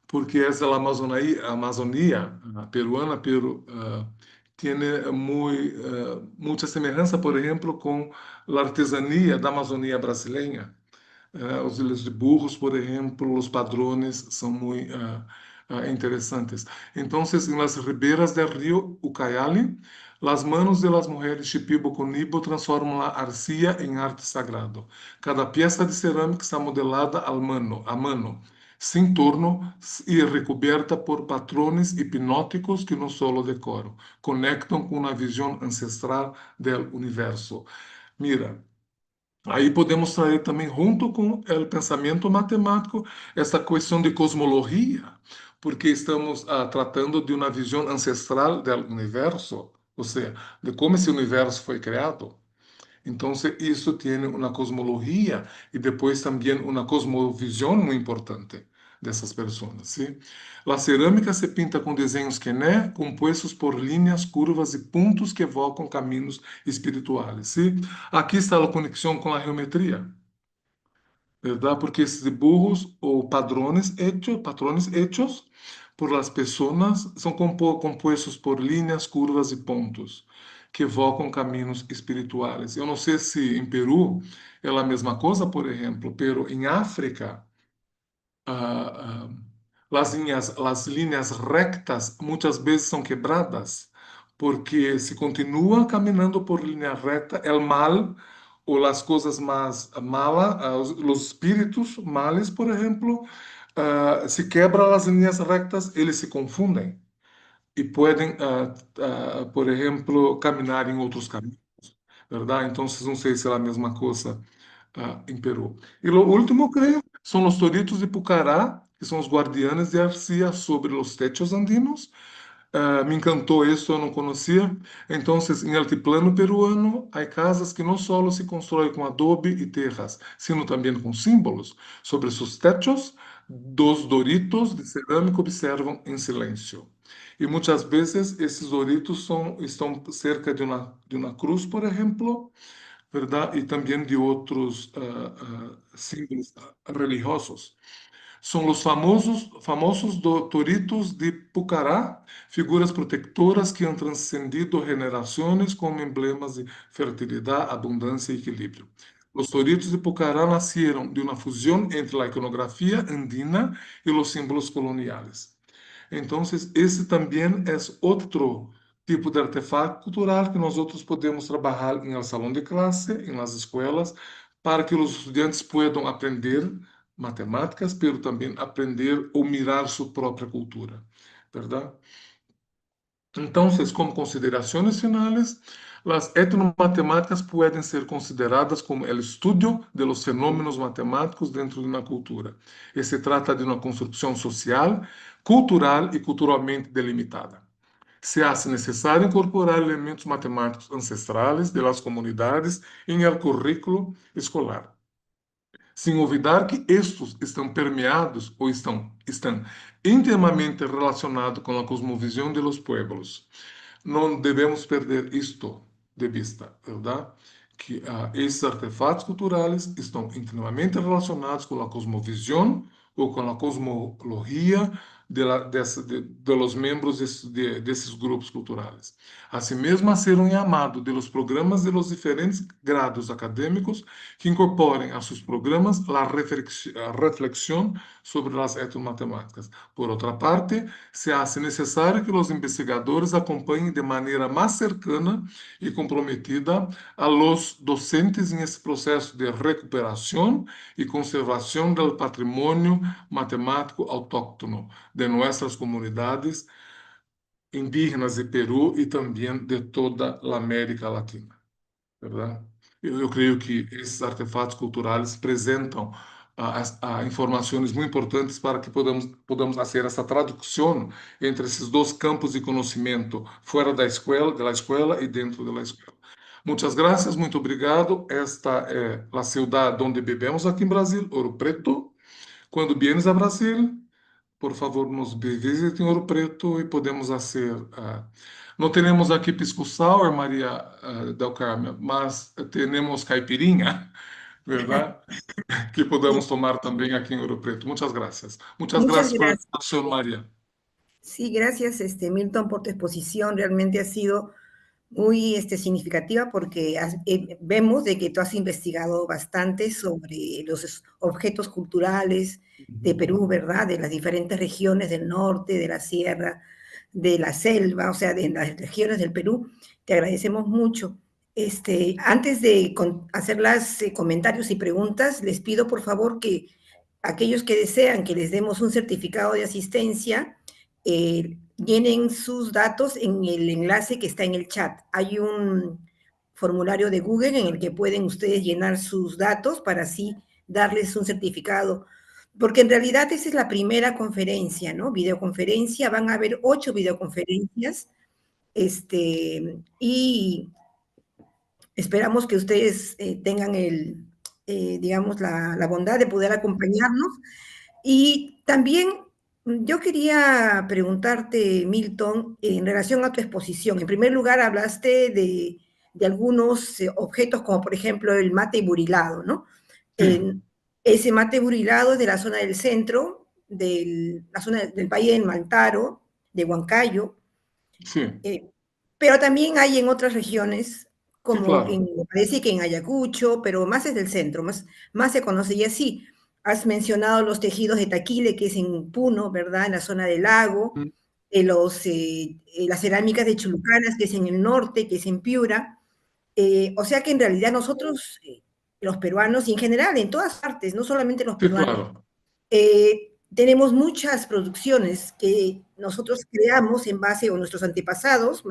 Speaker 2: porque essa Amazônia peruana, tem muita semelhança, por exemplo, com a artesania da Amazônia brasileira. Os dibujos, por exemplo, os padrões são muito interessantes. Então, nas ribeiras do rio Ucayali, as manos de las mulheres Shipibo Kunibo transformam a arcilla em arte sagrado. Cada peça de cerâmica está modelada a mano, sem torno e recoberta por patrões hipnóticos que não solo decoram, conectam com uma visão ancestral do universo. Mira, aí podemos trazer também, junto com o pensamento matemático, essa questão de cosmologia, porque estamos tratando de uma visão ancestral do universo, ou seja, de como esse universo foi criado. Então, isso tem uma cosmologia e depois também uma cosmovisão muito importante dessas pessoas, ¿sí? A cerâmica se pinta com desenhos quené, compostos por linhas, curvas e pontos que evocam caminhos espirituais, ¿sí? Aqui está a conexão com a geometria, ¿verdad? Porque esses dibujos ou patrones hechos por las personas são compostos por linhas, curvas e pontos que evocam caminhos espirituais. Eu não sei se em Peru é a mesma coisa, por exemplo, pero em África ah, las líneas rectas muitas vezes são quebradas, porque se continua caminhando por linha reta, el mal ou as coisas mais malas, os espíritos males, por exemplo, se quebram as linhas rectas, eles se confundem e podem, por exemplo, caminhar em outros caminhos, verdade? Então, não sei se é a mesma coisa em Peru. E o último, creio, são os toritos de Pucará, que são os guardianes de arcilla sobre os techos andinos. Me encantou isso, eu não conhecia. Então, em altiplano peruano, há casas que não só se constroem com adobe e terras, sino também com símbolos. Sobre seus techos, dos doritos de cerâmica observam em silêncio. E muitas vezes esses doritos estão cerca de uma cruz, por exemplo, verdade? E também de outros símbolos religiosos. São os famosos toritos de Pucará, figuras protetoras que han transcendido gerações como emblemas de fertilidade, abundância e equilíbrio. Os toritos de Pucará nasceram de uma fusão entre a iconografia andina e os símbolos coloniais. Então, esse também é outro tipo de artefato cultural que nós outros podemos trabalhar em el salão de classe, em las escolas, para que os estudantes possam aprender matemáticas, pero também aprender ou mirar sua própria cultura, verdade? Então, como considerações finais, as etnomatemáticas podem ser consideradas como o estudo de los fenômenos matemáticos dentro de uma cultura. E se trata de uma construção social, cultural e culturalmente delimitada. Se hace necessário incorporar elementos matemáticos ancestrais de las comunidades em el currículo escolar, sem olvidar que estes estão permeados ou estão intimamente relacionados com a cosmovisão de los pueblos. Não devemos perder isto de vista, verdade? Que esses artefatos culturais estão intimamente relacionados com a cosmovisão ou com a cosmologia de los membros desses grupos culturais. Assim mesmo, a ser um chamado de los programas de los diferentes grados acadêmicos que incorporem a seus programas a reflexão sobre as etnomatemáticas. Por outra parte, se hace necessário que os investigadores acompanhem de maneira mais cercana e comprometida a los docentes em esse processo de recuperação e conservação do patrimônio matemático autóctono de nossas comunidades indígenas de Peru e também de toda a América Latina, verdade? Eu creio que esses artefatos culturais apresentam informações muito importantes para que podamos fazer essa tradução entre esses dois campos de conhecimento, fora da escola e dentro da escola. Muitas graças, muito obrigado. Esta é a cidade onde vivemos aqui em Brasil, Ouro Preto. Quando vienes a Brasil, por favor, nos visite em Ouro Preto e podemos fazer. Não temos aqui pisco sour, Maria del Carmen, mas temos caipirinha, verdade? Que podemos tomar também aqui em Ouro Preto. Muitas graças. Muitas graças por la invitación, María.
Speaker 1: Sí, gracias, Milton, por tu exposición. Realmente ha sido muy significativa porque vemos de que tú has investigado bastante sobre los objetos culturales de Perú, ¿verdad? De las diferentes regiones del norte, de la sierra, de la selva, o sea, de las regiones del Perú. Te agradecemos mucho. Antes de hacer los comentarios y preguntas, les pido por favor que aquellos que desean que les demos un certificado de asistencia, llenen sus datos en el enlace que está en el chat. Hay un formulario de Google en el que pueden ustedes llenar sus datos para así darles un certificado porque en realidad esa es la primera conferencia, ¿no? Videoconferencia, van a haber 8 videoconferencias, y esperamos que ustedes tengan digamos, la bondad de poder acompañarnos. Y también yo quería preguntarte, Milton, en relación a tu exposición. En primer lugar, hablaste de algunos objetos, como por ejemplo el mate burilado, ¿no?
Speaker 2: Sí,
Speaker 1: Ese mate burilado es de la zona del centro, de la zona del Valle del Mantaro, de Huancayo,
Speaker 2: sí,
Speaker 1: eh, pero también hay en otras regiones,
Speaker 2: sí,
Speaker 1: como
Speaker 2: claro.
Speaker 1: me parece que en Ayacucho, pero más es del centro, más se conoce. Y así, has mencionado los tejidos de Taquile, que es en Puno, ¿verdad? En la zona del lago,
Speaker 2: Mm,
Speaker 1: las cerámicas de Chulucanas, que es en el norte, que es en Piura. O sea que en realidad nosotros, los peruanos, y en general en todas partes, no solamente los
Speaker 2: sí,
Speaker 1: peruanos,
Speaker 2: claro.
Speaker 1: tenemos muchas producciones que nosotros creamos en base, o nuestros antepasados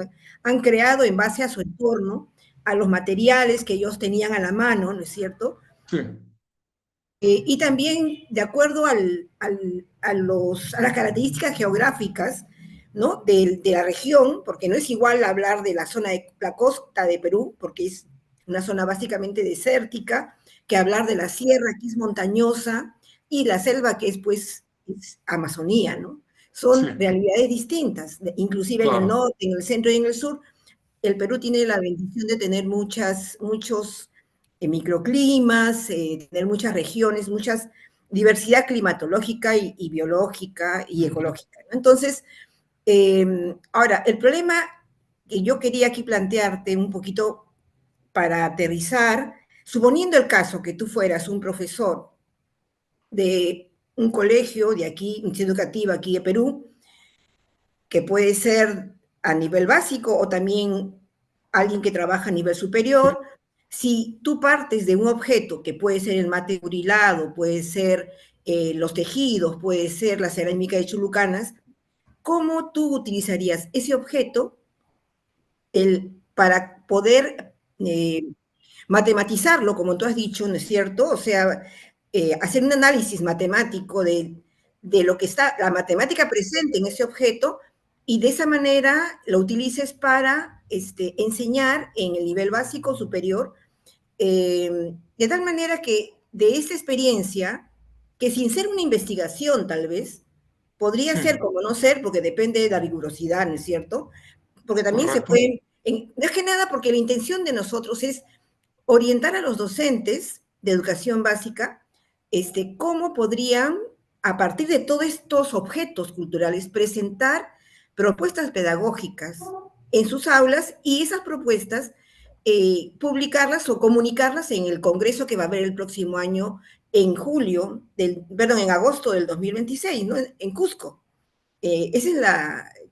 Speaker 1: han creado en base a su entorno, a los materiales que ellos tenían a la mano, ¿no es cierto?
Speaker 2: Sí,
Speaker 1: Y también de acuerdo a las características geográficas, ¿no? De la región, porque no es igual hablar de la zona de la costa de Perú, porque es una zona básicamente desértica, que hablar de la sierra, que es montañosa, y la selva, que es pues es Amazonía, ¿no?
Speaker 2: sí,
Speaker 1: Son realidades distintas, inclusive en el
Speaker 2: claro.
Speaker 1: norte, en el centro y en el sur. El Perú tiene la bendición de tener muchos microclimas, tener muchas regiones, muchas diversidad climatológica y biológica y
Speaker 2: Ujú.
Speaker 1: ecológica, ¿no? Entonces, ahora, el problema que yo quería aquí plantearte un poquito para aterrizar, suponiendo el caso que tú fueras un profesor de un colegio de aquí, un instituto educativo aquí de Perú, que puede ser a nivel básico o también alguien que trabaja a nivel
Speaker 2: Sí,
Speaker 1: superior. Si tú partes de un objeto que puede ser el mate burilado, puede ser los tejidos, puede ser la cerámica de Chulucanas, ¿cómo tú utilizarías ese objeto para poder matematizarlo, como tú has dicho, ¿no es cierto? O sea, hacer un análisis matemático de lo que está, la matemática presente en ese objeto, y de esa manera lo utilices para enseñar en el nivel básico superior, de tal manera que de esa experiencia, que sin ser una investigación tal vez, podría ser
Speaker 2: sí,
Speaker 1: como no ser, porque depende de la rigurosidad, ¿no es cierto? Porque también se
Speaker 2: correcto.
Speaker 1: puede, no es que nada, porque la intención de nosotros es orientar a los docentes de educación básica, cómo podrían, a partir de todos estos objetos culturales, presentar propuestas pedagógicas en sus aulas, y esas propuestas publicarlas o comunicarlas en el congreso que va a haber el próximo año, en en agosto del 2026, ¿no? En Cusco. Esa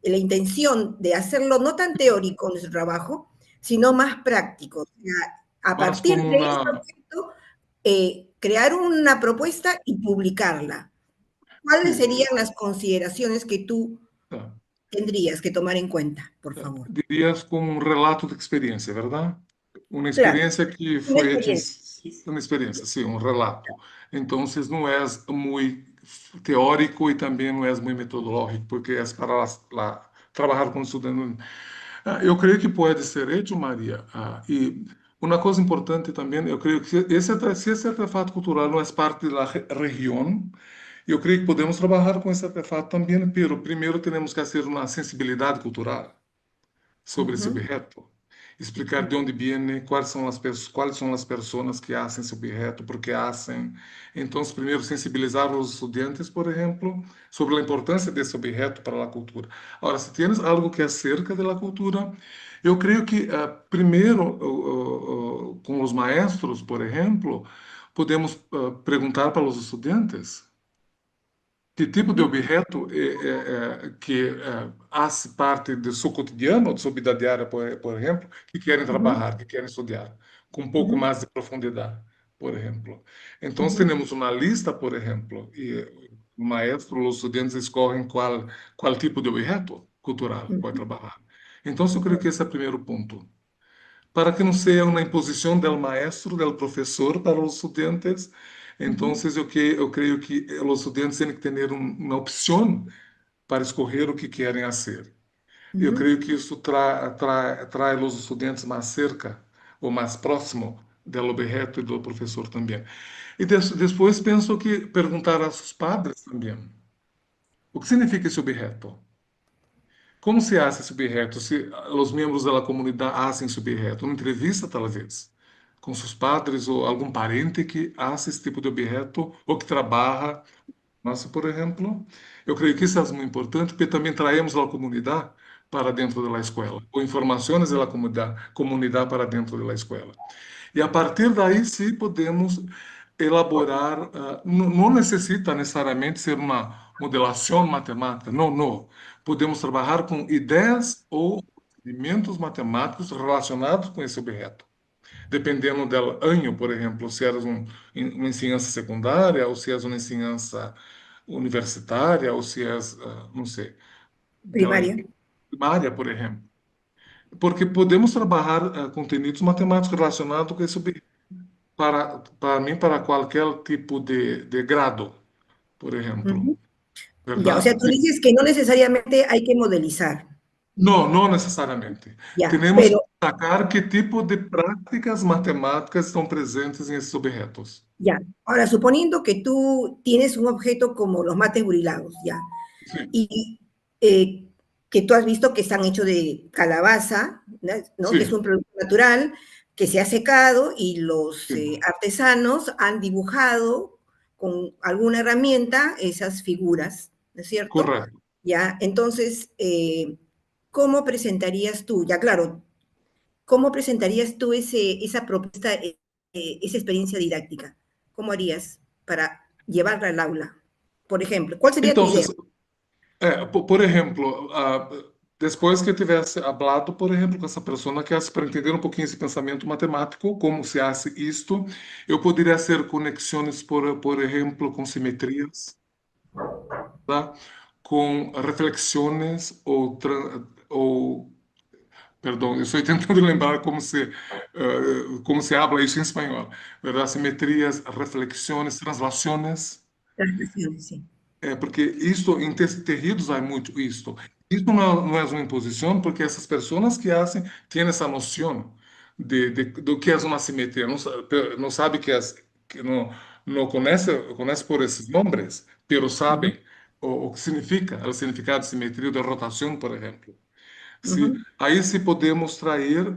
Speaker 1: es la intención de hacerlo no tan teórico nuestro trabajo, sino más práctico. O sea, a
Speaker 2: Más
Speaker 1: partir
Speaker 2: como
Speaker 1: de este
Speaker 2: una...
Speaker 1: objeto, crear una propuesta y publicarla. ¿Cuáles
Speaker 2: Sí,
Speaker 1: serían las consideraciones que tú
Speaker 2: tá.
Speaker 1: tendrías que tomar en cuenta, por favor?
Speaker 2: Dirías como um relato de experiência, verdade? Uma
Speaker 1: Claro,
Speaker 2: experiência que
Speaker 1: una
Speaker 2: foi hecha,
Speaker 1: experiencia.
Speaker 2: uma experiência, sim, um relato. Então, não é muito teórico e também não é muito metodológico, porque é para trabalhar com estudantes. Eu creio que pode ser hecho, Maria. E uma coisa importante também, eu creio que se esse artefato cultural não é parte da região, eu creio que podemos trabalhar com esse artefato também, mas primeiro temos que fazer uma sensibilidade cultural sobre esse
Speaker 1: Ujú,
Speaker 2: objeto, explicar de onde vem, quais são as pessoas que fazem esse objeto, por que fazem. Então, primeiro sensibilizar os estudantes, por exemplo, sobre a importância desse objeto para a cultura. Agora, se tienes algo que é acerca da cultura, eu creio que primeiro com os maestros, por exemplo, podemos perguntar para os estudantes que tipo de
Speaker 1: ujú,
Speaker 2: objeto que faz parte do seu cotidiano, de sua vida diária, por exemplo, que querem
Speaker 1: ujú,
Speaker 2: trabalhar, que querem estudar, com um pouco
Speaker 1: ujú,
Speaker 2: mais de profundidade, por exemplo. Então,
Speaker 1: ujú,
Speaker 2: temos uma lista, por exemplo, e o maestro, os estudantes escolhem qual tipo de objeto cultural pode
Speaker 1: ujú.
Speaker 2: trabalhar. Então, eu creio que esse é o primeiro ponto. Para que não seja uma imposição do maestro, do professor para os estudantes, Entonces, eu creio que os estudantes têm que ter uma opção para escolher o que querem fazer. Eu creio que isso traz os estudantes mais cerca ou mais próximo do objeto e do professor também. E depois penso que perguntar a seus padres também. O que significa esse objeto? Como se hace esse objeto? Se os membros da comunidade fazem esse objeto? Uma entrevista, talvez, com seus padres ou algum parente que faz esse tipo de objeto ou que trabalha. Mas, por exemplo, eu creio que isso é muito importante, porque também traemos a comunidade para dentro da escola, ou informações da comunidade para dentro da escola. E a partir daí, sim, podemos elaborar, não necessita necessariamente ser uma modelação matemática, não, não. Podemos trabalhar com ideias ou procedimentos matemáticos relacionados com esse objeto. Dependendo do ano, por exemplo, se é uma ensinança secundária, ou se é uma ensinança universitária, ou se é, não sei, dela
Speaker 1: Primaria.
Speaker 2: primária, por exemplo. Porque podemos trabalhar conteúdos matemáticos relacionados com esse objeto para mim, para qualquer tipo de grado, por ejemplo,
Speaker 1: Ujú. Ya, o
Speaker 2: ¿verdad?
Speaker 1: sea, tú dices que no necesariamente hay que modelizar,
Speaker 2: No, no necesariamente.
Speaker 1: ya,
Speaker 2: Tenemos que
Speaker 1: pero
Speaker 2: destacar qué tipo de prácticas matemáticas estão presentes en esses objetos.
Speaker 1: ya. Ahora, suponiendo que tú tienes un objeto como los mates burilados, ya,
Speaker 2: Sí,
Speaker 1: y eh, que tú has visto que están hechos de calabaza, ¿no? Que es
Speaker 2: sí,
Speaker 1: un producto natural que se ha secado y los
Speaker 2: sí,
Speaker 1: artesanos han dibujado con alguna herramienta esas figuras, ¿no es cierto?
Speaker 2: correcto.
Speaker 1: Ya, entonces, ¿cómo presentarías tú? Ya, claro, ¿cómo presentarías tú esa propuesta, esa experiencia didáctica? ¿Cómo harías para llevarla al aula? Por ejemplo, ¿cuál sería tu idea?
Speaker 2: Entonces, por ejemplo, depois que tivesse hablado, por exemplo, com essa pessoa que hace para entender um pouquinho esse pensamento matemático, como se hace isto, eu poderia fazer conexões, por exemplo, com simetrias, tá? Com reflexões ou perdão, eu estou tentando lembrar como se habla isso em espanhol, ¿verdad? Simetrias, reflexões, translações.
Speaker 1: Transmisiones, sí.
Speaker 2: Porque isto, em terrídeos há muito isto. Isso não é uma imposição, porque essas pessoas que fazem têm essa noção do que é uma simetria. Não sabe que não conhece por esses nomes, mas
Speaker 1: Ujú,
Speaker 2: sabem o que significa, o significado de simetria ou de rotação, por exemplo. Se,
Speaker 1: ujú,
Speaker 2: aí se podemos trazer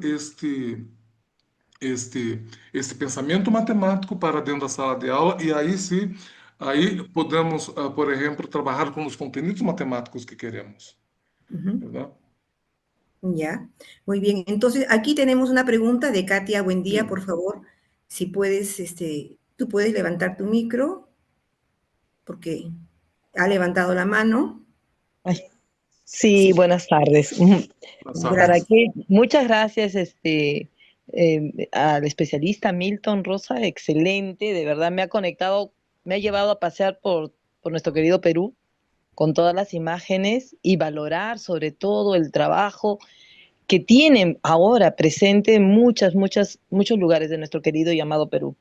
Speaker 2: este pensamento matemático para dentro da sala de aula e aí sim, aí podemos, por exemplo, trabalhar com os conteúdos matemáticos que queremos,
Speaker 1: ujú.
Speaker 2: ¿verdad?
Speaker 1: Ya, muy bien. Entonces, aquí tenemos una pregunta de Katia. Buen día,
Speaker 2: Sí.
Speaker 1: por favor. Si puedes, tú puedes levantar tu micro, porque ha levantado la mano.
Speaker 4: Ay, sí,
Speaker 1: Sí,
Speaker 4: buenas tardes.
Speaker 2: Buenas
Speaker 4: ¿Para
Speaker 2: tardes.
Speaker 1: gracias.
Speaker 4: qué? Muchas gracias al especialista Milton Rosa, excelente, de verdad me ha conectado, me ha llevado a pasear por nuestro querido Perú con todas las imágenes y valorar sobre todo el trabajo que tienen ahora presente en muchos lugares de nuestro querido y amado Perú.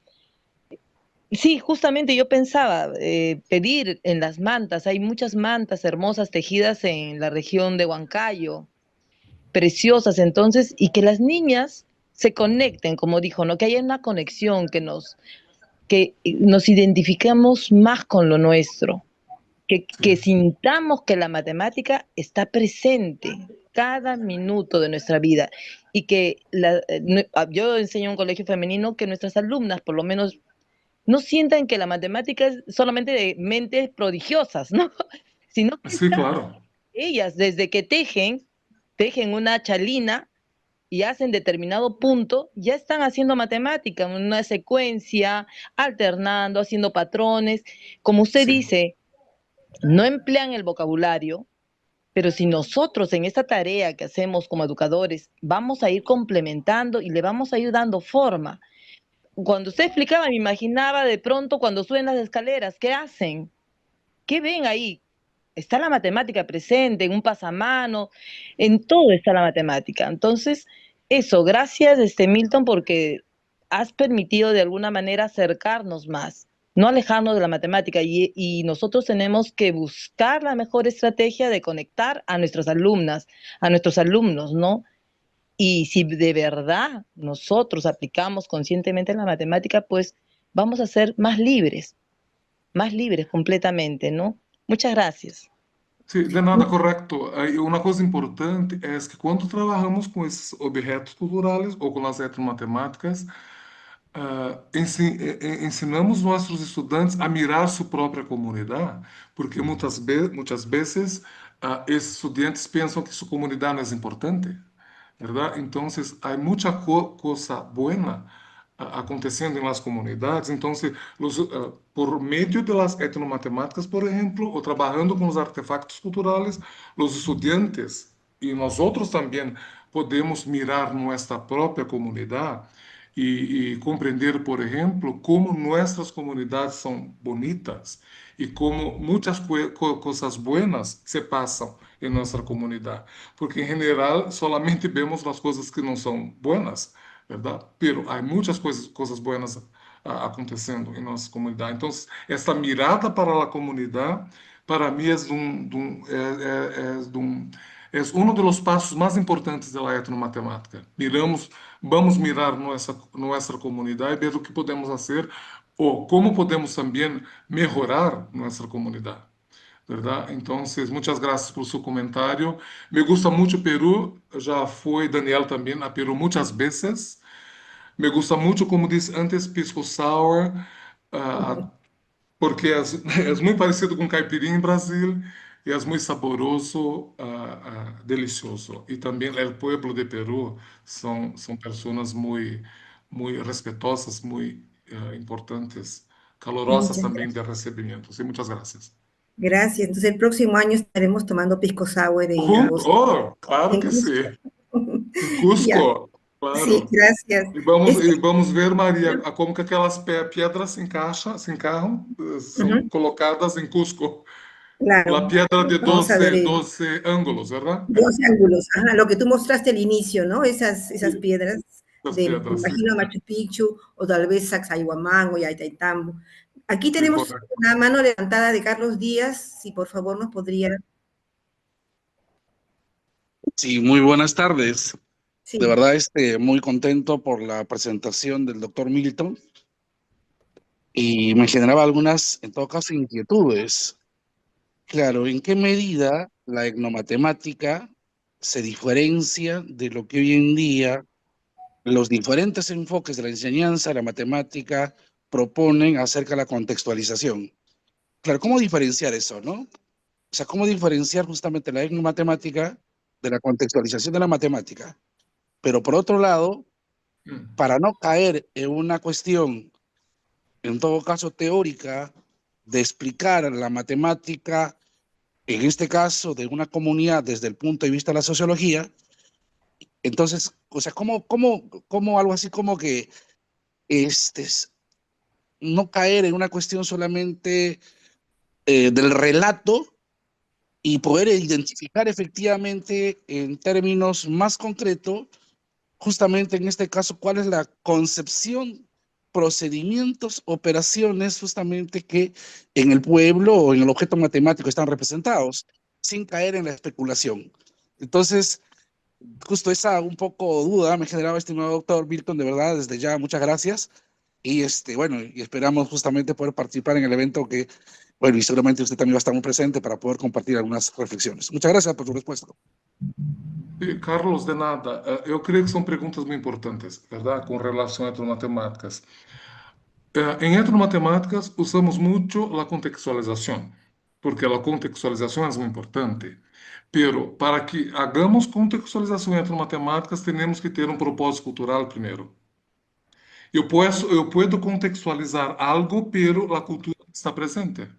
Speaker 4: Sí, justamente yo pensaba pedir en las mantas, hay muchas mantas hermosas tejidas en la región de Huancayo, preciosas entonces, y que las niñas se conecten, como dijo, ¿no? Que haya una conexión, que nos identifiquemos más con lo nuestro, que
Speaker 2: Sí,
Speaker 4: sintamos que la matemática está presente cada minuto de nuestra vida y que yo enseño en un colegio femenino que nuestras alumnas, por lo menos no sientan que la matemática es solamente de mentes prodigiosas, ¿no? Sino que
Speaker 2: sí, claro.
Speaker 4: ellas, desde que tejen una chalina y hacen determinado punto, ya están haciendo matemática, una secuencia, alternando, haciendo patrones. Como usted
Speaker 2: Sí,
Speaker 4: dice, no emplean el vocabulario, pero si nosotros en esta tarea que hacemos como educadores vamos a ir complementando y le vamos a ir dando forma, cuando usted explicaba, me imaginaba de pronto cuando suben las escaleras, ¿qué hacen? ¿Qué ven ahí? Está la matemática presente, en un pasamano, en todo está la matemática. Entonces, eso, gracias, Milton, porque has permitido de alguna manera acercarnos más. no alejarnos de la matemática y nosotros tenemos que buscar la mejor estrategia de conectar a nuestras alumnas, a nuestros alumnos, ¿no? Y si de verdad nosotros aplicamos conscientemente la matemática, pues vamos a ser más libres completamente, ¿no? Muchas gracias.
Speaker 2: Sí, de nada, correcto. Uma coisa importante é que quando trabalhamos com esses objetos culturais ou com as etnomatemáticas, ensinamos nossos estudantes a mirar sua própria comunidade, porque muitas vezes esses estudantes pensam que sua comunidade não é importante, ¿verdad? Entonces, hay mucha cosa buena aconteciendo en las comunidades. Entonces, por medio de las etnomatemáticas, por ejemplo, o trabajando con los artefactos culturales, los estudiantes y nosotros también podemos mirar nuestra propia comunidad y comprender, por ejemplo, cómo nuestras comunidades son bonitas y cómo muchas cosas buenas se pasan en nuestra comunidad. Porque en general solamente vemos las cosas que no son buenas, ¿verdad? Pero hay muchas cosas buenas aconteciendo en nuestra comunidad. Entonces, esta mirada para la comunidad, para mí es uno de los pasos más importantes de la etnomatemática. Vamos mirar nuestra comunidad y ver lo que podemos hacer o cómo podemos también mejorar nuestra comunidad, ¿verdad? Entonces, muchas gracias por su comentario. Me gusta mucho Perú, ya fue Daniel también a Perú muchas veces. Me gusta mucho, como disse antes, pisco sour, porque é muito parecido com caipirinha em Brasil e é muito saboroso, delicioso. E também o povo de Peru são pessoas muito respeitosas, muito importantes, calorosas
Speaker 1: Muchas
Speaker 2: também de recebimento. Sim, muitas graças.
Speaker 1: gracias. Entonces, el próximo año estaremos tomando pisco sour en
Speaker 2: Junto?
Speaker 1: agosto.
Speaker 2: Oh, claro
Speaker 1: En
Speaker 2: que
Speaker 1: Cusco.
Speaker 2: sim. Em Cusco,
Speaker 1: Ya. Sí,
Speaker 2: claro.
Speaker 1: gracias.
Speaker 2: E vamos ver, Maria, como que aquelas pedras se encaixam, são
Speaker 1: Ujú,
Speaker 2: colocadas em Cusco.
Speaker 1: claro.
Speaker 2: La piedra de
Speaker 1: Vamos a ver
Speaker 2: 12 ángulos, ¿verdad?
Speaker 1: 12 ángulos. Ajá, lo que tú mostraste al inicio, ¿no? Esas
Speaker 2: Sí,
Speaker 1: piedras
Speaker 2: las
Speaker 1: me
Speaker 2: piedras, sí.
Speaker 1: imagino Machu Picchu o tal vez Sacsayhuamán o Ollantaytambo. Aquí
Speaker 2: Sí,
Speaker 1: tenemos
Speaker 2: correcto.
Speaker 1: una mano levantada de Carlos Díaz, si por favor nos podría.
Speaker 5: Sí, muy buenas tardes.
Speaker 1: Sí.
Speaker 5: De verdad, muy contento por la presentación del doctor Milton y me generaba algunas, en todo caso, inquietudes. Claro, ¿en qué medida la etnomatemática se diferencia de lo que hoy en día los diferentes enfoques de la enseñanza de la matemática proponen acerca de la contextualización? Claro, ¿cómo diferenciar eso, no? O sea, ¿cómo diferenciar justamente la etnomatemática de la contextualización de la matemática? Pero por otro lado, para no caer en una cuestión, en todo caso teórica, de explicar la matemática, en este caso de una comunidad desde el punto de vista de la sociología, entonces, o sea, ¿cómo algo así como que no caer en una cuestión solamente del relato y poder identificar efectivamente en términos más concretos, justamente en este caso, cuál es la concepción, procedimientos, operaciones justamente que en el pueblo o en el objeto matemático están representados, sin caer en la especulación? Entonces, justo esa un poco duda me generaba estimado doctor Milton, de verdad, desde ya, muchas gracias. Y bueno, y esperamos justamente poder participar en el evento que, bueno, y seguramente usted también va a estar muy presente para poder compartir algunas reflexiones. Muchas gracias por su respuesta.
Speaker 2: Carlos, de nada. Eu creio que são perguntas muito importantes, verdade? Com relação a etnomatemáticas. Em etnomatemáticas, usamos muito a contextualização, porque a contextualização é muito importante. Pero para que hagamos contextualização em etnomatemáticas, temos que ter um propósito cultural primeiro. Eu posso contextualizar algo, pero a cultura está presente.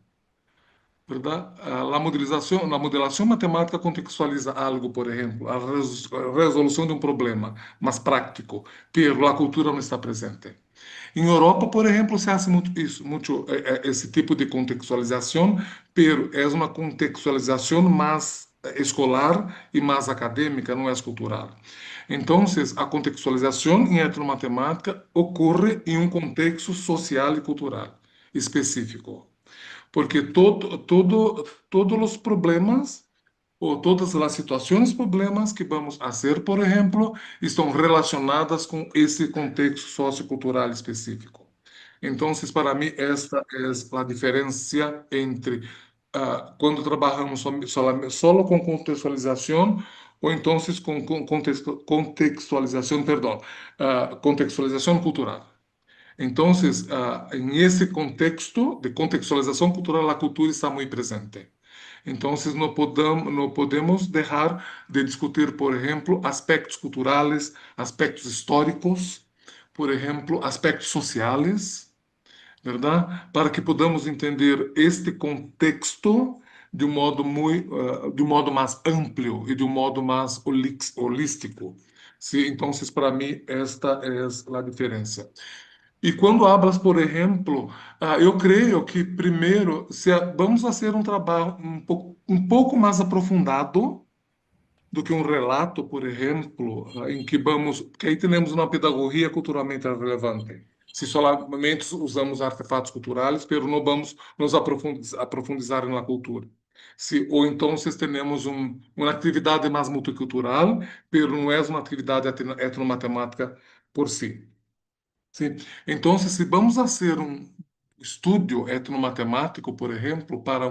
Speaker 2: ¿Verdad? La modelación matemática contextualiza algo, por ejemplo, a resolución de un problema más práctico, pero la cultura no está presente. En Europa, por ejemplo, se hace mucho ese tipo de contextualización, pero es una contextualización más escolar y más académica, no es cultural. Entonces, a contextualización en etnomatemática ocurre en un contexto social y cultural. específico. Porque todos os problemas ou todas as situações problemas que vamos fazer, por exemplo, estão relacionadas com esse contexto sociocultural específico. Então, para mim, esta é a diferença entre quando trabalhamos solo com contextualização ou então com contextualização, perdão, contextualização cultural. Então, em esse contexto de contextualização cultural, a cultura está muito presente. Então, não podemos deixar de discutir, por exemplo, aspectos culturais, aspectos históricos, por exemplo, aspectos sociais, verdade? Para que podamos entender este contexto de um modo mais amplo e de um modo mais holístico. Sim, então, para mim, esta é a diferença. E quando hablas, por exemplo, eu creio que primeiro vamos fazer um trabalho um pouco mais aprofundado do que um relato, por exemplo, em que aí temos uma pedagogia culturalmente relevante. Se solamente usamos artefatos culturais, mas não vamos nos aprofundizar na cultura. Ou então temos uma atividade mais multicultural, mas não é uma atividade etnomatemática por si. Sim. Então, se vamos fazer um estudo etnomatemático, por exemplo, para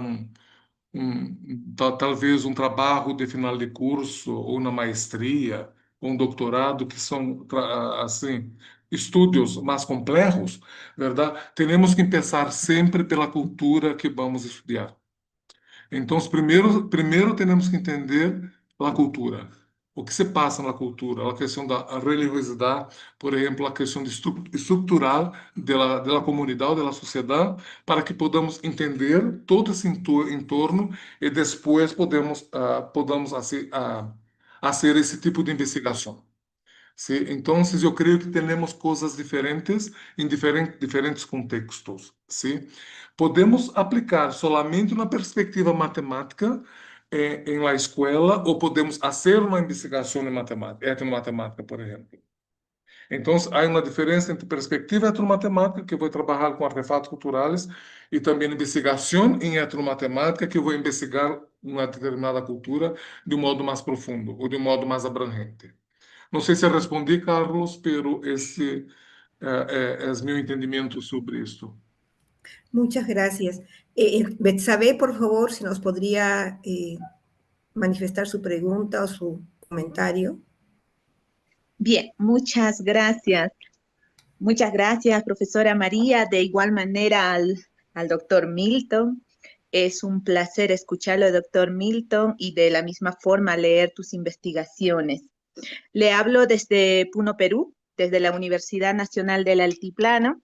Speaker 2: talvez um trabalho de final de curso, ou uma maestria, ou um doutorado, que são, assim, estudos mais complexos, verdade? Temos que pensar sempre pela cultura que vamos estudar. Então, primeiro temos que entender a cultura. O que se passa na cultura, a questão da religiosidade, por exemplo, a questão estrutural da comunidade, da sociedade, para que podamos entender todo esse entorno e depois podemos fazer esse tipo de investigação. Sí, entonces yo creo que tenemos cosas diferentes en diferentes contextos. ¿Sí? Podemos aplicar solamente una perspectiva matemática en la escuela o podemos hacer una investigación en matemática, etnomatemática, por ejemplo. Entonces, hay una diferencia entre perspectiva etnomatemática, que voy a trabajar con artefactos culturales, y también investigación en etnomatemática, que voy a investigar una determinada cultura de un modo más profundo o de un modo más abrangente. Não sei se respondi, Carlos, pero esse é meu entendimento sobre isto.
Speaker 1: Muchas gracias. Betsabe, por favor, si nos podría manifestar su pregunta o su comentario.
Speaker 3: Bien, muchas gracias. Muchas gracias, profesora María. De igual manera al doctor Milton. Es un placer escucharlo, doctor Milton, y de la misma forma leer tus investigaciones. Le hablo desde Puno, Perú, desde la Universidad Nacional del Altiplano,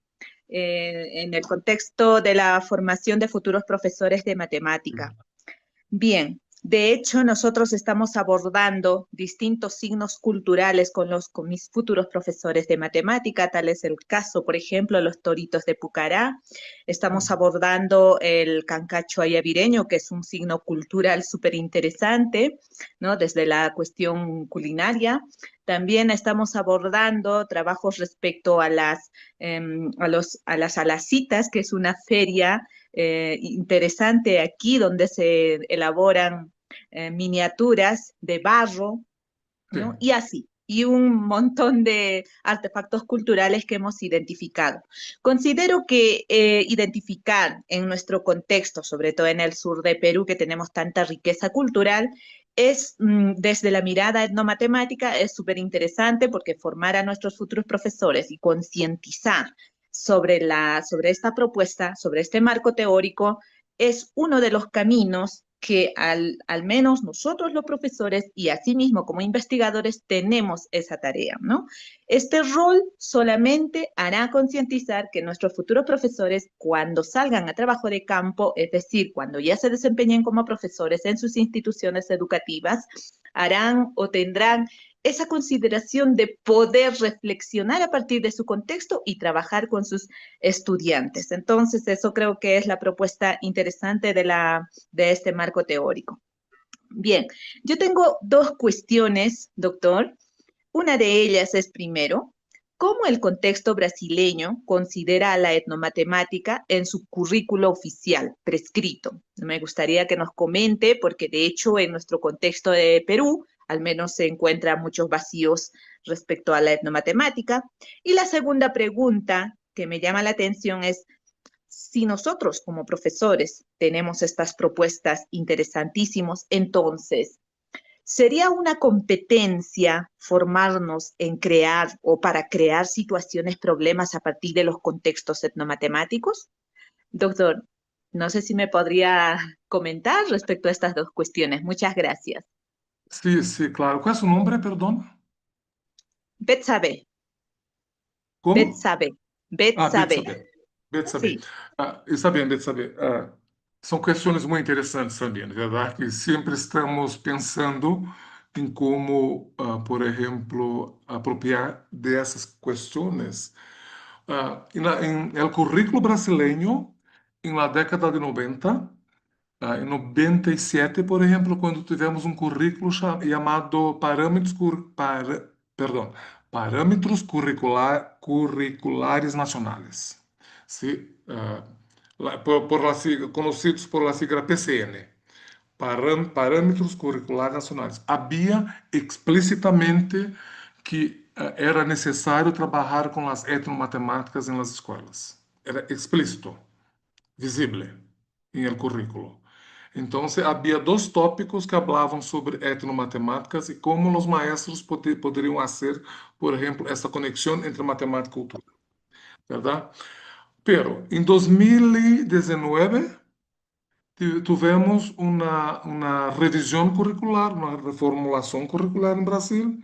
Speaker 3: en el contexto de la formación de futuros profesores de matemática. Bien, de hecho, nosotros estamos abordando distintos signos culturales con mis futuros profesores de matemática, tal es el caso, por ejemplo, los toritos de Pucará. Estamos abordando el cancacho ayavireño, que es un signo cultural súper interesante, ¿no? Desde la cuestión culinaria. También estamos abordando trabajos respecto a las alacitas, que es una feria interesante aquí, donde se elaboran miniaturas de barro, ¿no? Y así, y un montón de artefactos culturales que hemos identificado. Considero que identificar en nuestro contexto, sobre todo en el sur de Perú, que tenemos tanta riqueza cultural, es, desde la mirada etnomatemática, es súper interesante, porque formar a nuestros futuros profesores y concientizar sobre esta propuesta, sobre este marco teórico, es uno de los caminos que al menos nosotros los profesores y asimismo como investigadores tenemos esa tarea, ¿no? Este rol solamente hará concientizar que nuestros futuros profesores, cuando salgan a trabajo de campo, es decir, cuando ya se desempeñen como profesores en sus instituciones educativas, harán o tendrán esa consideración de poder reflexionar a partir de su contexto y trabajar con sus estudiantes. Entonces, eso creo que es la propuesta interesante de este marco teórico. Bien, yo tengo dos cuestiones, doctor. Una de ellas es, primero, cómo el contexto brasileño considera a la etnomatemática en su currículo oficial, prescrito. Me gustaría que nos comente, porque de hecho en nuestro contexto de Perú, al menos se encuentran muchos vacíos respecto a la etnomatemática. Y la segunda pregunta que me llama la atención es, si nosotros como profesores tenemos estas propuestas interesantísimas, entonces, ¿sería una competencia formarnos en crear o para crear situaciones, problemas a partir de los contextos etnomatemáticos? Doctor, no sé si me podría comentar respecto a estas dos cuestiones. Muchas gracias.
Speaker 2: Sí, sí, claro. ¿Cuál es su nombre, perdón?
Speaker 3: Betsabe.
Speaker 2: ¿Cómo?
Speaker 3: Betsabe. Betsabe.
Speaker 2: Betsabe. Betsabe.
Speaker 3: Sí.
Speaker 2: Está bien, Betsabe. São questões muito interessantes também, na verdade, que sempre estamos pensando em como, por exemplo, apropriar dessas questões. Em el currículo brasileño, em la década de 90, em 97, por exemplo, quando tivemos um currículo chamado Parâmetros Curriculares Nacionais, ¿sí? Conhecidos por la sigla PCN, Parâmetros Curriculares Nacionais. Havia explicitamente que era necessário trabalhar com as etnomatemáticas nas escolas. Era explícito, visível em el currículo. Então, havia dois tópicos que falavam sobre etnomatemáticas e como os maestros poderiam fazer, por exemplo, essa conexão entre matemática e cultura. ¿Verdade? Pero, em 2019, tivemos uma revisão curricular, uma reformulação curricular no Brasil.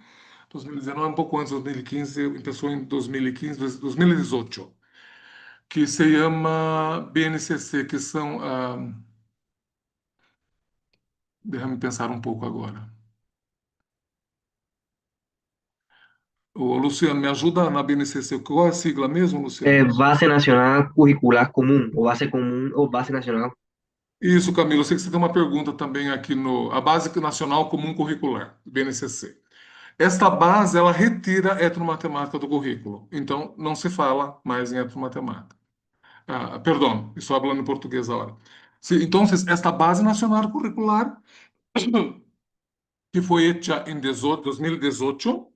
Speaker 2: 2019, um pouco antes de 2015, começou em 2015, 2018, que se chama BNCC, que são... Deixa-me pensar um pouco agora. Ô, Luciano, me ajuda na BNCC. Qual é a sigla mesmo, Luciano?
Speaker 6: Base Nacional Curricular Comum, o Base Comum, ou Base Nacional.
Speaker 2: Isso, Camilo. Eu sei que você tem uma pergunta também aqui no... A Base Nacional Comum Curricular, BNCC. Esta base, ela retira a etnomatemática do currículo. Então, não se fala mais em etnomatemática. Perdão, estou falando em português agora. Sí, entonces, esta Base Nacional Curricular, que foi hecha em 2018,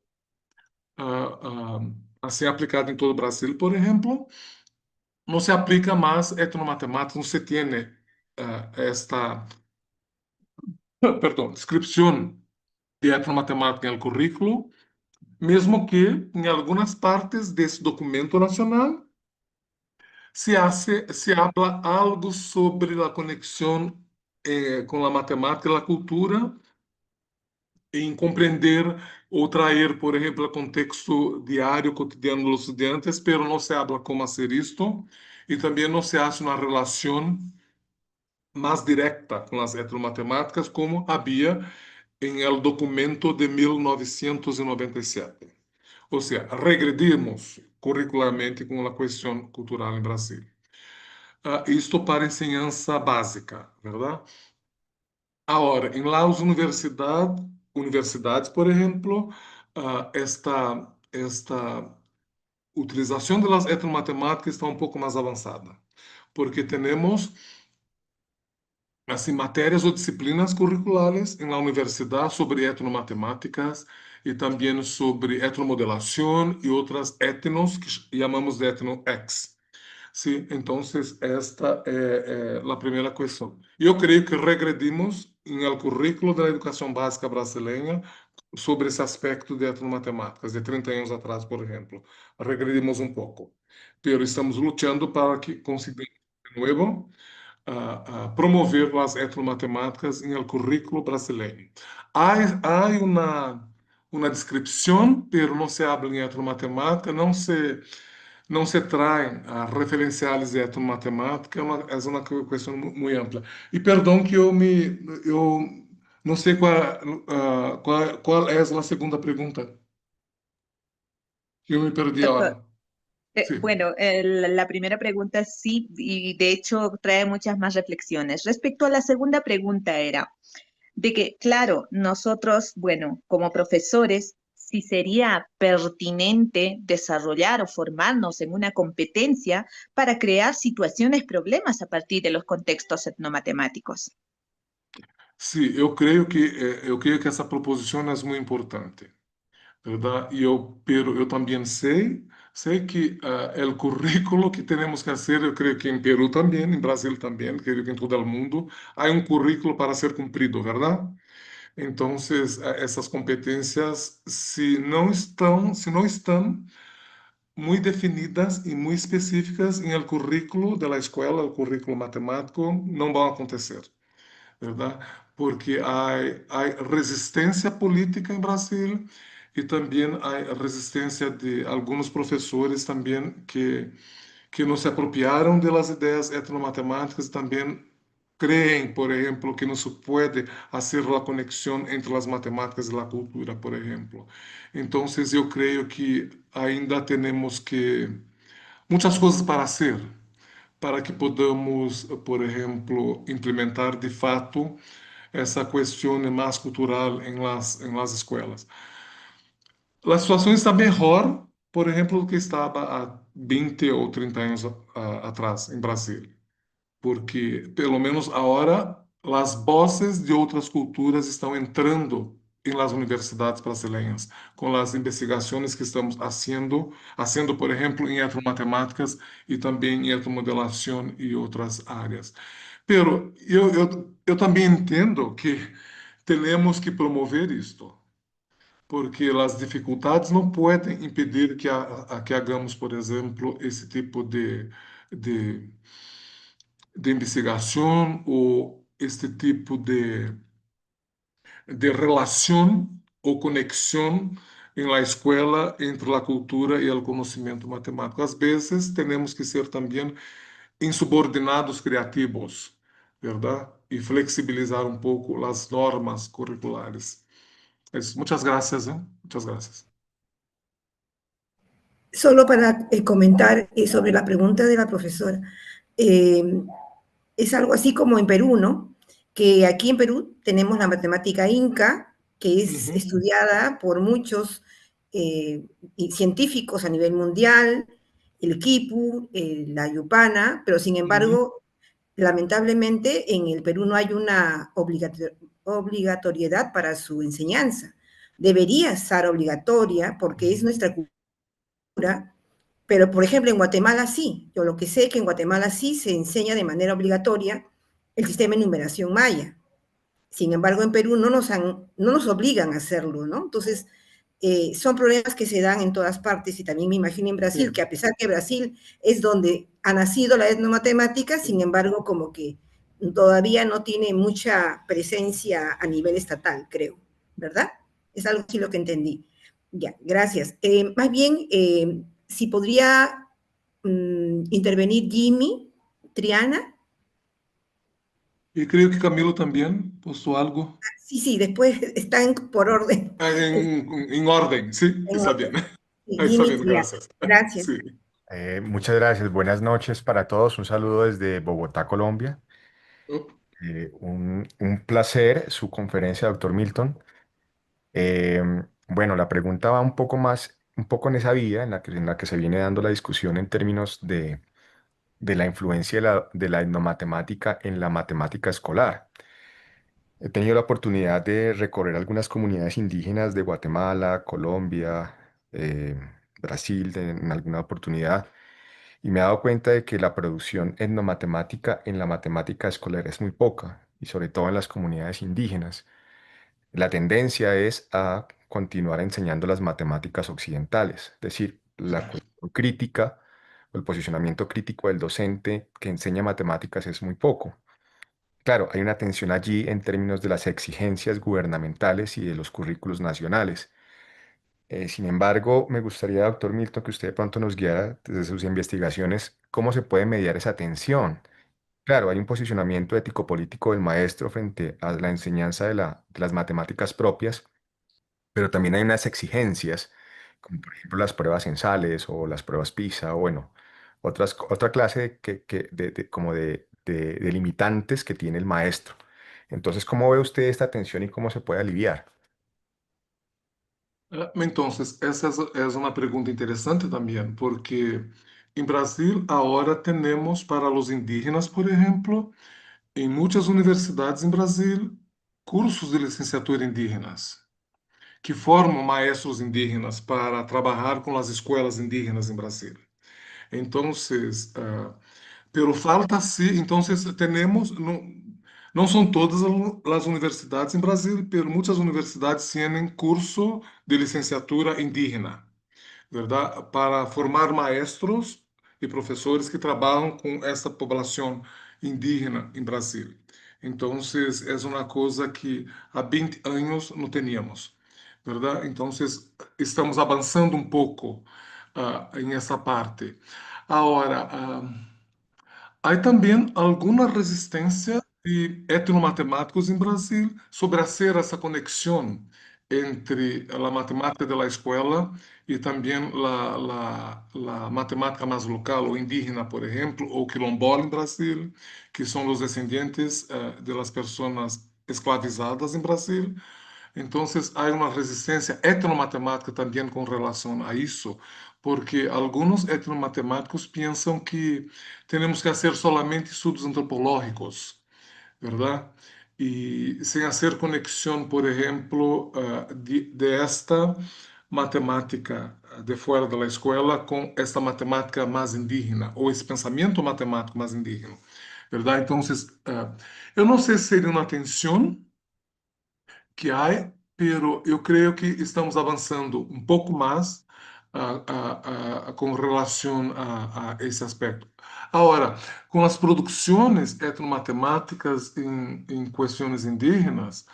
Speaker 2: a ser aplicada em todo o Brasil, por exemplo, não se aplica mais etnomatemática, não se tem esta descrição de etnomatemática no currículo, mesmo que em algumas partes desse documento nacional se habla algo sobre a conexão com a matemática e a cultura, em compreender ou trazer, por exemplo, o contexto diário, cotidiano dos estudantes, pero não se habla como fazer isto, e também não se hace uma relação mais direta com as etnomatemáticas, como havia em el documento de 1997. Ou seja, regredimos curricularmente com a questão cultural em Brasil. Isto para ensinança básica, verdade? Agora, em las universidades, por exemplo, esta utilização das etnomatemáticas está um pouco mais avançada, porque temos assim, matérias ou disciplinas curriculares na universidade sobre etnomatemáticas e também sobre etnomodelação e outras etnos que chamamos de etno-X. Sí, entonces esta es la primera cuestión. Yo creo que regredimos en el currículo de la educación básica brasileña sobre ese aspecto de etnomatemáticas, de 30 años atrás, por ejemplo. Regredimos un poco, pero estamos luchando para que consigamos de nuevo promover las etnomatemáticas en el currículo brasileño. Hay una descripción, pero no se habla en etnomatemática, não se traem referenciais de etnomatemática, é uma questão muito ampla. E perdão que eu não sei qual é a segunda pergunta. Eu me perdi ahora. Sí.
Speaker 3: Bueno, la primera pregunta sí, y de hecho trae muchas más reflexiones. Respecto a la segunda pregunta era de que, claro, nosotros, bueno, como profesores, si sería pertinente desarrollar o formarnos en una competencia para crear situaciones, problemas a partir de los contextos etnomatemáticos.
Speaker 2: Sim, eu creio que essa proposição é muito importante, verdade? Pero eu também sei que o currículo que temos que fazer, eu creio que em Peru também, em Brasil também, creio que em todo o mundo, há currículo para ser cumprido, verdade? Então, essas competências, se não estão muito definidas e muito específicas em el currículo da escola, o currículo matemático, não vão acontecer, verdade? Porque há resistência política em Brasil e também há resistência de alguns professores também que não se apropriaram das ideias etnomatemáticas e também creem, por exemplo, que não se pode fazer a conexão entre as matemáticas e a cultura, por exemplo. Então, eu creio que ainda temos que muitas coisas para fazer para que podamos, por exemplo, implementar de fato essa questão mais cultural em las escolas. A situação está melhor, por exemplo, do que estava há 20 ou 30 anos atrás em Brasil, porque pelo menos agora as vozes de outras culturas estão entrando em las universidades brasileiras, com as investigações que estamos fazendo, por exemplo, em etnomatemáticas e também em etnomodelação e outras áreas. Pero eu também entendo que temos que promover isto, porque as dificuldades não podem impedir que hagamos, por exemplo, esse tipo de, de investigação ou este tipo de relação ou conexão em la escola entre a cultura e o conhecimento matemático. Às vezes, temos que ser também insubordinados criativos, verdade? E flexibilizar um pouco as normas curriculares. Muchas gracias, ¿eh? Muchas gracias.
Speaker 1: Solo para comentar sobre la pregunta de la profesora. Es algo así como en Perú, ¿no? Que aquí en Perú tenemos la matemática inca, que es estudiada por muchos científicos a nivel mundial, el quipu, la yupana, pero sin embargo, lamentablemente en el Perú no hay una obligatoriedad para su enseñanza. Debería ser obligatoria porque es nuestra cultura, pero por ejemplo en Guatemala sí. Yo lo que sé es que en Guatemala sí se enseña de manera obligatoria el sistema de numeración maya. Sin embargo, en Perú no nos obligan a hacerlo, ¿no? Entonces, son problemas que se dan en todas partes y también me imagino en Brasil, sí, que a pesar que Brasil es donde ha nacido la etnomatemática, sin embargo, como que todavía no tiene mucha presencia a nivel estatal, creo, ¿verdad? Es algo así lo que entendí. Ya, gracias. Más bien, si podría intervenir Jimmy, Triana.
Speaker 2: Y creo que Camilo también puso algo.
Speaker 1: Sí, después están por orden.
Speaker 2: En orden, sí, está bien.
Speaker 1: Está bien,
Speaker 2: gracias.
Speaker 1: Gracias.
Speaker 2: Sí.
Speaker 7: Muchas gracias. Buenas noches para todos. Un saludo desde Bogotá, Colombia. Un placer su conferencia, doctor Milton. Bueno, la pregunta va un poco en esa vía en la que se viene dando la discusión en términos de la influencia de la etnomatemática en la matemática escolar. He tenido la oportunidad de recorrer algunas comunidades indígenas de Guatemala, Colombia, Brasil en alguna oportunidad, y me he dado cuenta de que la producción etnomatemática en la matemática escolar es muy poca, y sobre todo en las comunidades indígenas. La tendencia es a continuar enseñando las matemáticas occidentales, es decir, la cuestión crítica o el posicionamiento crítico del docente que enseña matemáticas es muy poco. Claro, hay una tensión allí en términos de las exigencias gubernamentales y de los currículos nacionales. Sin embargo, me gustaría, doctor Milton, que usted de pronto nos guiara desde sus investigaciones cómo se puede mediar esa tensión. Claro, hay un posicionamiento ético-político del maestro frente a la enseñanza de las matemáticas propias, pero también hay unas exigencias, como por ejemplo las pruebas censales o las pruebas PISA, o bueno, otra clase como de limitantes que tiene el maestro. Entonces, ¿cómo ve usted esta tensión y cómo se puede aliviar?
Speaker 2: Entonces, esa es una pregunta interesante también, porque en Brasil ahora tenemos para los indígenas, por ejemplo, en muchas universidades en Brasil, cursos de licenciatura indígenas, que formam maestros indígenas para trabalhar com as escolas indígenas em Brasil. Então, pero falta sí, então temos, não são todas as universidades em Brasil, pero muitas universidades têm curso de licenciatura indígena, verdade? Para formar maestros e professores que trabalham com essa população indígena em Brasil. Então, é uma coisa que há 20 anos não teníamos, verdade? Então, estamos avançando um pouco em essa parte. Agora, há também alguma resistência de etnomatemáticos em Brasil sobre fazer essa conexão entre a matemática da escola e também a matemática mais local, ou indígena, por exemplo, ou quilombola em Brasil, que são os descendentes das pessoas escravizadas em Brasil. Então, há uma resistência etnomatemática também com relação a isso, porque alguns etnomatemáticos pensam que temos que fazer solamente estudos antropológicos, verdade? E sem fazer conexão, por exemplo, de esta matemática de fora da escola com esta matemática mais indígena, ou esse pensamento matemático mais indígena, verdade? Então, eu não sei se seria uma tensão que há, pero eu creio que estamos avançando um pouco mais com relação a esse aspecto. Agora, com as produções etnomatemáticas em questões indígenas,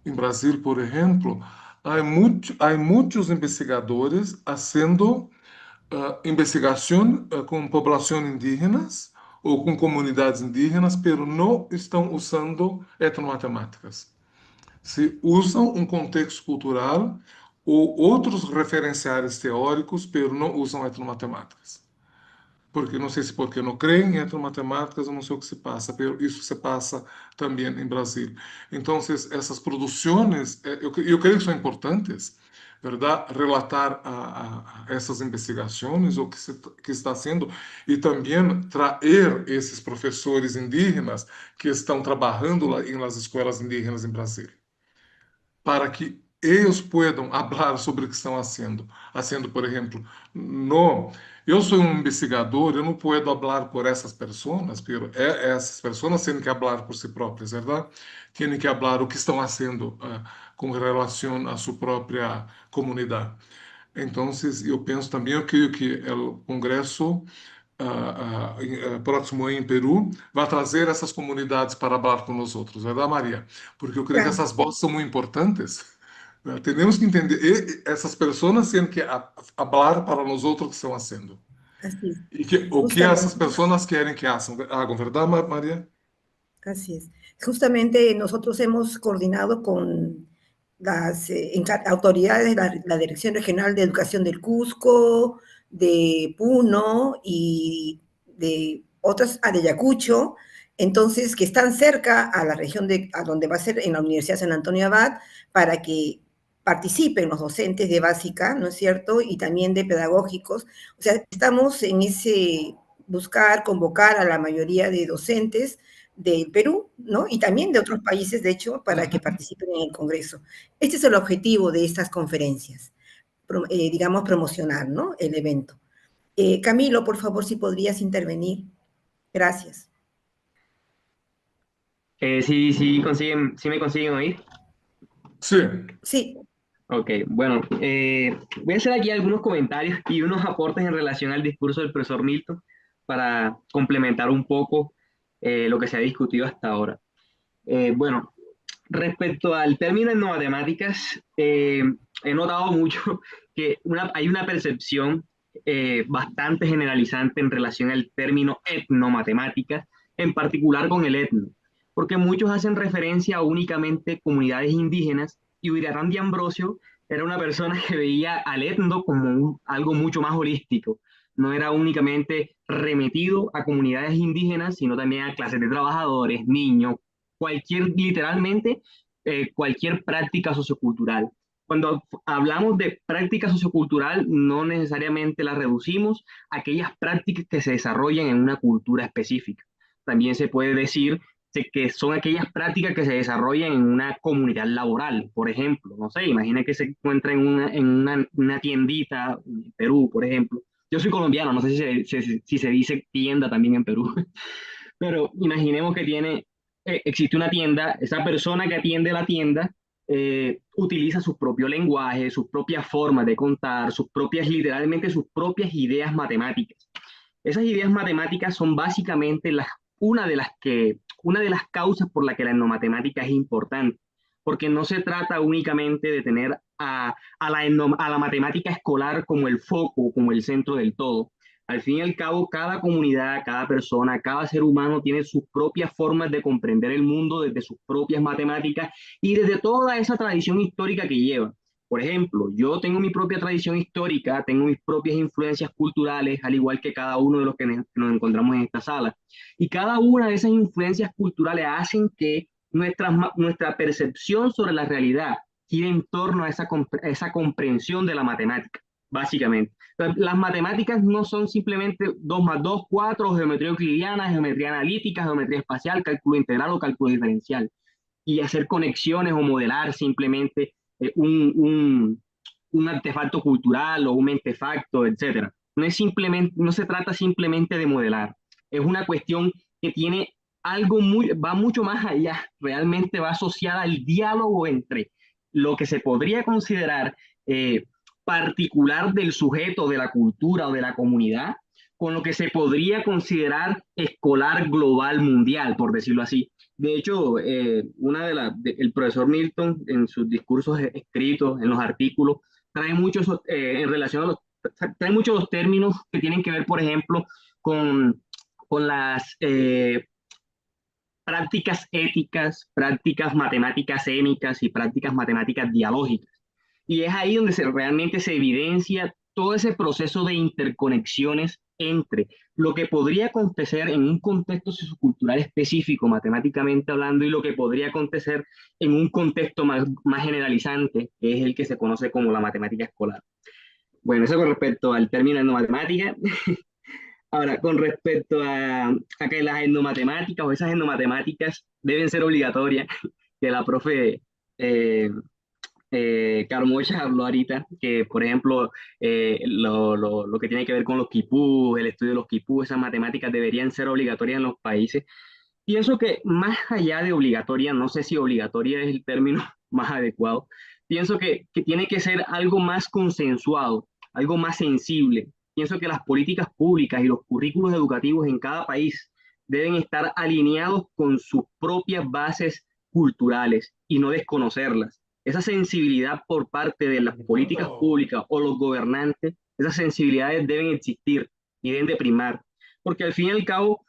Speaker 2: em Brasil, por exemplo, há muitos investigadores fazendo investigação com populações indígenas ou com comunidades indígenas, pero não estão usando etnomatemáticas. Se usam um contexto cultural ou outros referenciais teóricos, pero não usam etnomatemáticas. Porque não sei se porque não creem em etnomatemáticas, eu não sei o que se passa, pero isso se passa também em Brasil. Então, essas produções, eu creio que são importantes, verdade? Relatar a essas investigações, o que está sendo, e também trazer esses professores indígenas que estão trabalhando lá nas escolas indígenas em Brasil, para que eles possam falar sobre o que estão fazendo. Por exemplo, eu sou um investigador, eu não posso falar por essas pessoas, porque essas pessoas têm que falar por si próprias, verdade? Têm que falar o que estão fazendo com relação à sua própria comunidade. Então, eu penso também, eu creio que o Congresso próximo em Peru vai trazer essas comunidades para falar com nós outros, verdade, Maria? Porque eu creio que essas vozes são muito importantes. Temos que entender, essas pessoas têm que falar para nós outros o que estão fazendo.
Speaker 1: Así es.
Speaker 2: E o que essas pessoas querem que hagam, verdade, Maria?
Speaker 1: Así es. Justamente nosotros hemos coordinado con las autoridades de la Dirección Regional de Educación del Cusco, de Puno y de otras, de Ayacucho, entonces que están cerca a la región a donde va a ser en la Universidad San Antonio Abad, para que participen los docentes de básica, ¿no es cierto? Y también de pedagógicos. O sea, estamos en ese buscar, convocar a la mayoría de docentes del Perú, ¿no? Y también de otros países, de hecho, para que participen en el Congreso. Este es el objetivo de estas conferencias, digamos, promocionar, ¿no? El evento. Camilo, por favor, si podrías intervenir. Gracias.
Speaker 6: Sí me consiguen oír.
Speaker 2: Sí.
Speaker 1: Sí.
Speaker 6: Ok, bueno, voy a hacer aquí algunos comentarios y unos aportes en relación al discurso del profesor Milton para complementar un poco lo que se ha discutido hasta ahora. Bueno, respecto al término etnomatemáticas, he notado mucho que hay una percepción bastante generalizante en relación al término etnomatemáticas, en particular con el etno, porque muchos hacen referencia a únicamente comunidades indígenas, y Huiraran de Ambrosio era una persona que veía al etno como algo mucho más holístico. No era únicamente remetido a comunidades indígenas, sino también a clases de trabajadores, niños, literalmente cualquier práctica sociocultural. Cuando hablamos de práctica sociocultural, no necesariamente la reducimos a aquellas prácticas que se desarrollan en una cultura específica. También se puede decir que son aquellas prácticas que se desarrollan en una comunidad laboral, por ejemplo. No sé, imagina que se encuentra en una tiendita en Perú, por ejemplo. Yo soy colombiano, no sé si se dice tienda también en Perú, pero imaginemos que existe una tienda, esa persona que atiende la tienda utiliza su propio lenguaje, sus propias formas de contar, literalmente sus propias ideas matemáticas. Esas ideas matemáticas son básicamente una de las causas por la que la etnomatemática es importante, porque no se trata únicamente de tener a la matemática escolar como el foco, como el centro del todo. Al fin y al cabo, cada comunidad, cada persona, cada ser humano tiene sus propias formas de comprender el mundo desde sus propias matemáticas y desde toda esa tradición histórica que lleva. Por ejemplo, yo tengo mi propia tradición histórica, tengo mis propias influencias culturales, al igual que cada uno de los que nos encontramos en esta sala. Y cada una de esas influencias culturales hacen que nuestra percepción sobre la realidad gire en torno a esa comprensión de la matemática, básicamente. Las matemáticas no son simplemente 2 más 2, 4, geometría euclidiana, geometría analítica, geometría espacial, cálculo integral o cálculo diferencial. Y hacer conexiones o modelar simplemente un artefacto cultural o un artefacto, etc. No se trata simplemente de modelar. Es una cuestión que tiene va mucho más allá. Realmente va asociada al diálogo entre lo que se podría considerar particular del sujeto, de la cultura o de la comunidad, con lo que se podría considerar escolar global mundial, por decirlo así. De hecho, el profesor Milton, en sus discursos escritos, en los artículos, trae muchos trae muchos los términos que tienen que ver, por ejemplo, con las prácticas éticas, prácticas matemáticas émicas y prácticas matemáticas dialógicas. Y es ahí donde realmente se evidencia todo ese proceso de interconexiones entre lo que podría acontecer en un contexto sociocultural específico, matemáticamente hablando, y lo que podría acontecer en un contexto más generalizante, que es el que se conoce como la matemática escolar. Bueno, eso con respecto al término etnomatemática. Ahora, con respecto a que las etnomatemáticas o esas etnomatemáticas deben ser obligatorias, que la profe Carmocha habló ahorita, que por ejemplo lo que tiene que ver con los quipú, el estudio de los quipú, esas matemáticas deberían ser obligatorias en los países. Pienso que más allá de obligatoria, no sé si obligatoria es el término más adecuado, pienso que tiene que ser algo más consensuado, algo más sensible. Pienso que las políticas públicas y los currículos educativos en cada país deben estar alineados con sus propias bases culturales y no desconocerlas. Esa sensibilidad por parte de las políticas públicas o los gobernantes, esas sensibilidades deben existir y deben de primar, porque al fin y al cabo,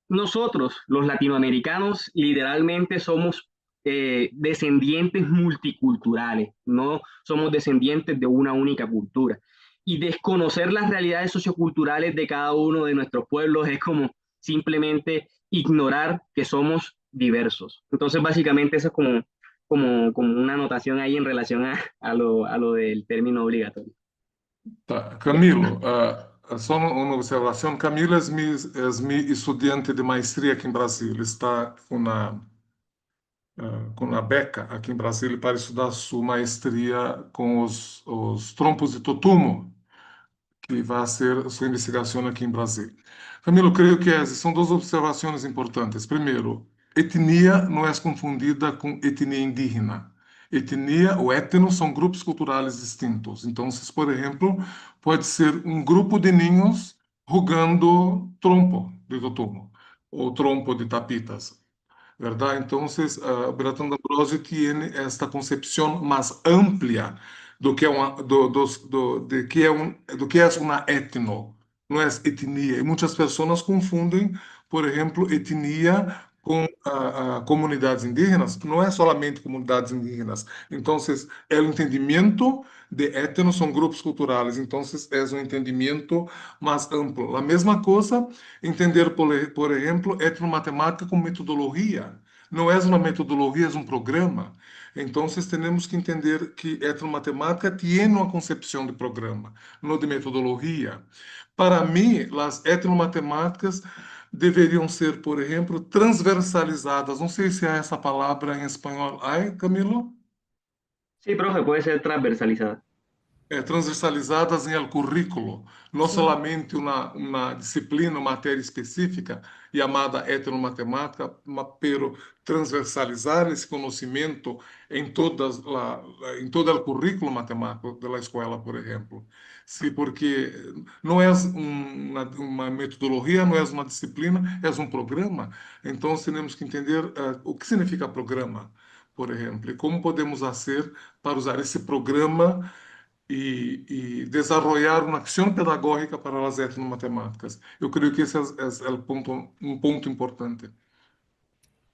Speaker 6: nosotros, los latinoamericanos, literalmente somos descendientes multiculturales, no somos descendientes de una única cultura. Y desconocer las realidades socioculturales de cada uno de nuestros pueblos es como simplemente ignorar que somos diversos. Entonces, básicamente, eso es como una anotación ahí en relación a lo del término obligatorio.
Speaker 2: Tá. Camilo, só uma observação. Camilo é meu estudante de maestria aqui em Brasília. Ele está com a beca aqui em Brasília para estudar sua maestria com os trompos de Totumo, que vai ser sua investigação aqui em Brasília. Camilo, creio que são duas observações importantes. Primeiro, etnia não é confundida com etnia indígena. Etnia ou etno são grupos culturais distintos. Então, por exemplo, pode ser um grupo de ninhos jogando trompo de Totumo ou trompo de tapitas, ¿verdad? Entonces, Bertrand Ambrosio tiene esta concepción más amplia do que es una etno, no es etnia. Y muchas personas confunden, por ejemplo, etnia com comunidades indígenas. Não é solamente comunidades indígenas. Então, o entendimento de etno são grupos culturais. Então, é um entendimento mais amplo. A mesma coisa, entender, por exemplo, etnomatemática como metodologia. não é uma metodologia, é um programa. Então, temos que entender que etnomatemática tem uma concepção de programa, não de metodologia. Para mim, as etnomatemáticas deveriam ser, por exemplo, transversalizadas. Não sei se há essa palavra em espanhol. Ai, Camilo?
Speaker 6: Sí, profe, puede ser transversalizada.
Speaker 2: Transversalizadas em el currículo, não
Speaker 1: Sí.
Speaker 2: solamente uma disciplina, uma matéria específica chamada etnomatemática, pero transversalizar esse conhecimento em todo o currículo matemático da escola, por exemplo. Sim, porque não é uma metodologia, não é uma disciplina, é um programa. Então, temos que entender o que significa programa, por exemplo, e como podemos fazer para usar esse programa e desenvolver uma ação pedagógica para as etnomatemáticas. Eu creio que esse é um ponto importante.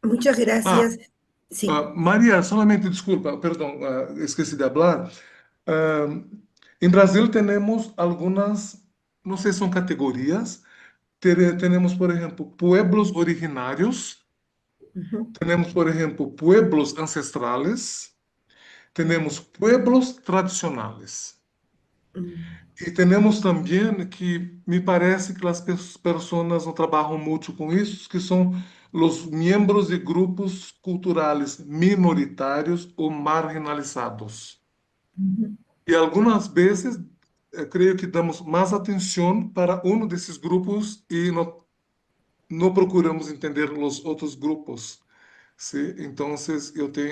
Speaker 1: Muchas
Speaker 2: Ah,
Speaker 1: gracias. Sí.
Speaker 2: Maria, solamente desculpa, perdão, esqueci de falar. Em Brasil temos algumas, não sei se são categorias. Temos, por exemplo, pueblos originários,
Speaker 1: Ujú.
Speaker 2: temos, por exemplo, pueblos ancestrales, temos pueblos tradicionais.
Speaker 1: Mm.
Speaker 2: E temos também que me parece que as pessoas não trabalham muito com isso, que são os membros de grupos culturais minoritários ou marginalizados.
Speaker 1: Ujú.
Speaker 2: E algumas vezes creio que damos mais atenção para um desses grupos e não procuramos entender os outros grupos. Sim? Então,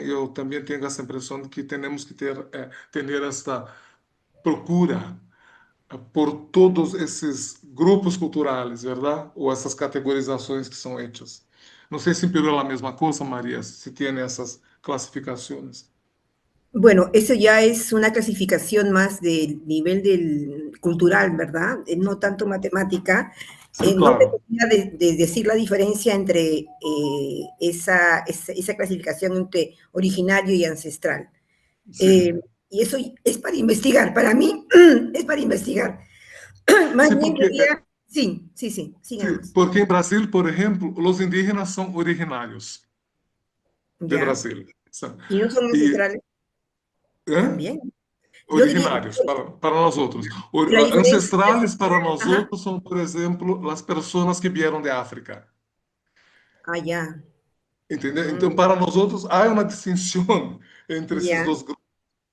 Speaker 2: eu também tenho essa impressão de que temos que ter esta procura por todos esses grupos culturais, verdade? Ou essas categorizações que são hechas. Não sei se Peru é a mesma coisa, Maria, se tem essas classificações.
Speaker 1: Bueno, eso ya es una clasificación más del nivel del cultural, ¿verdad? No tanto matemática.
Speaker 2: Sim,
Speaker 1: No
Speaker 2: claro.
Speaker 1: debería de decir la diferencia entre esa clasificación entre originario y ancestral.
Speaker 2: Sim.
Speaker 1: Y eso es para investigar, para mí es para investigar. Más
Speaker 2: Sim,
Speaker 1: bien
Speaker 2: porque,
Speaker 1: quería, sí,
Speaker 2: sim,
Speaker 1: sigamos.
Speaker 2: porque em Brasil, por exemplo, os indígenas são originários de
Speaker 1: Ya.
Speaker 2: Brasil.
Speaker 1: Y no son
Speaker 2: E,
Speaker 1: ancestrales
Speaker 2: ¿eh?
Speaker 1: también. Yo diría,
Speaker 2: Originários para nós outros.
Speaker 1: la diferencia entre
Speaker 2: Ancestrales para
Speaker 1: ancestral,
Speaker 2: nós
Speaker 1: ajá.
Speaker 2: outros são, por exemplo, as pessoas que vieram de África.
Speaker 1: Ah, ya.
Speaker 2: Entendeu? Então,
Speaker 1: Mm,
Speaker 2: para nós outros, há uma distinção entre esses
Speaker 1: ya,
Speaker 2: dois grupos,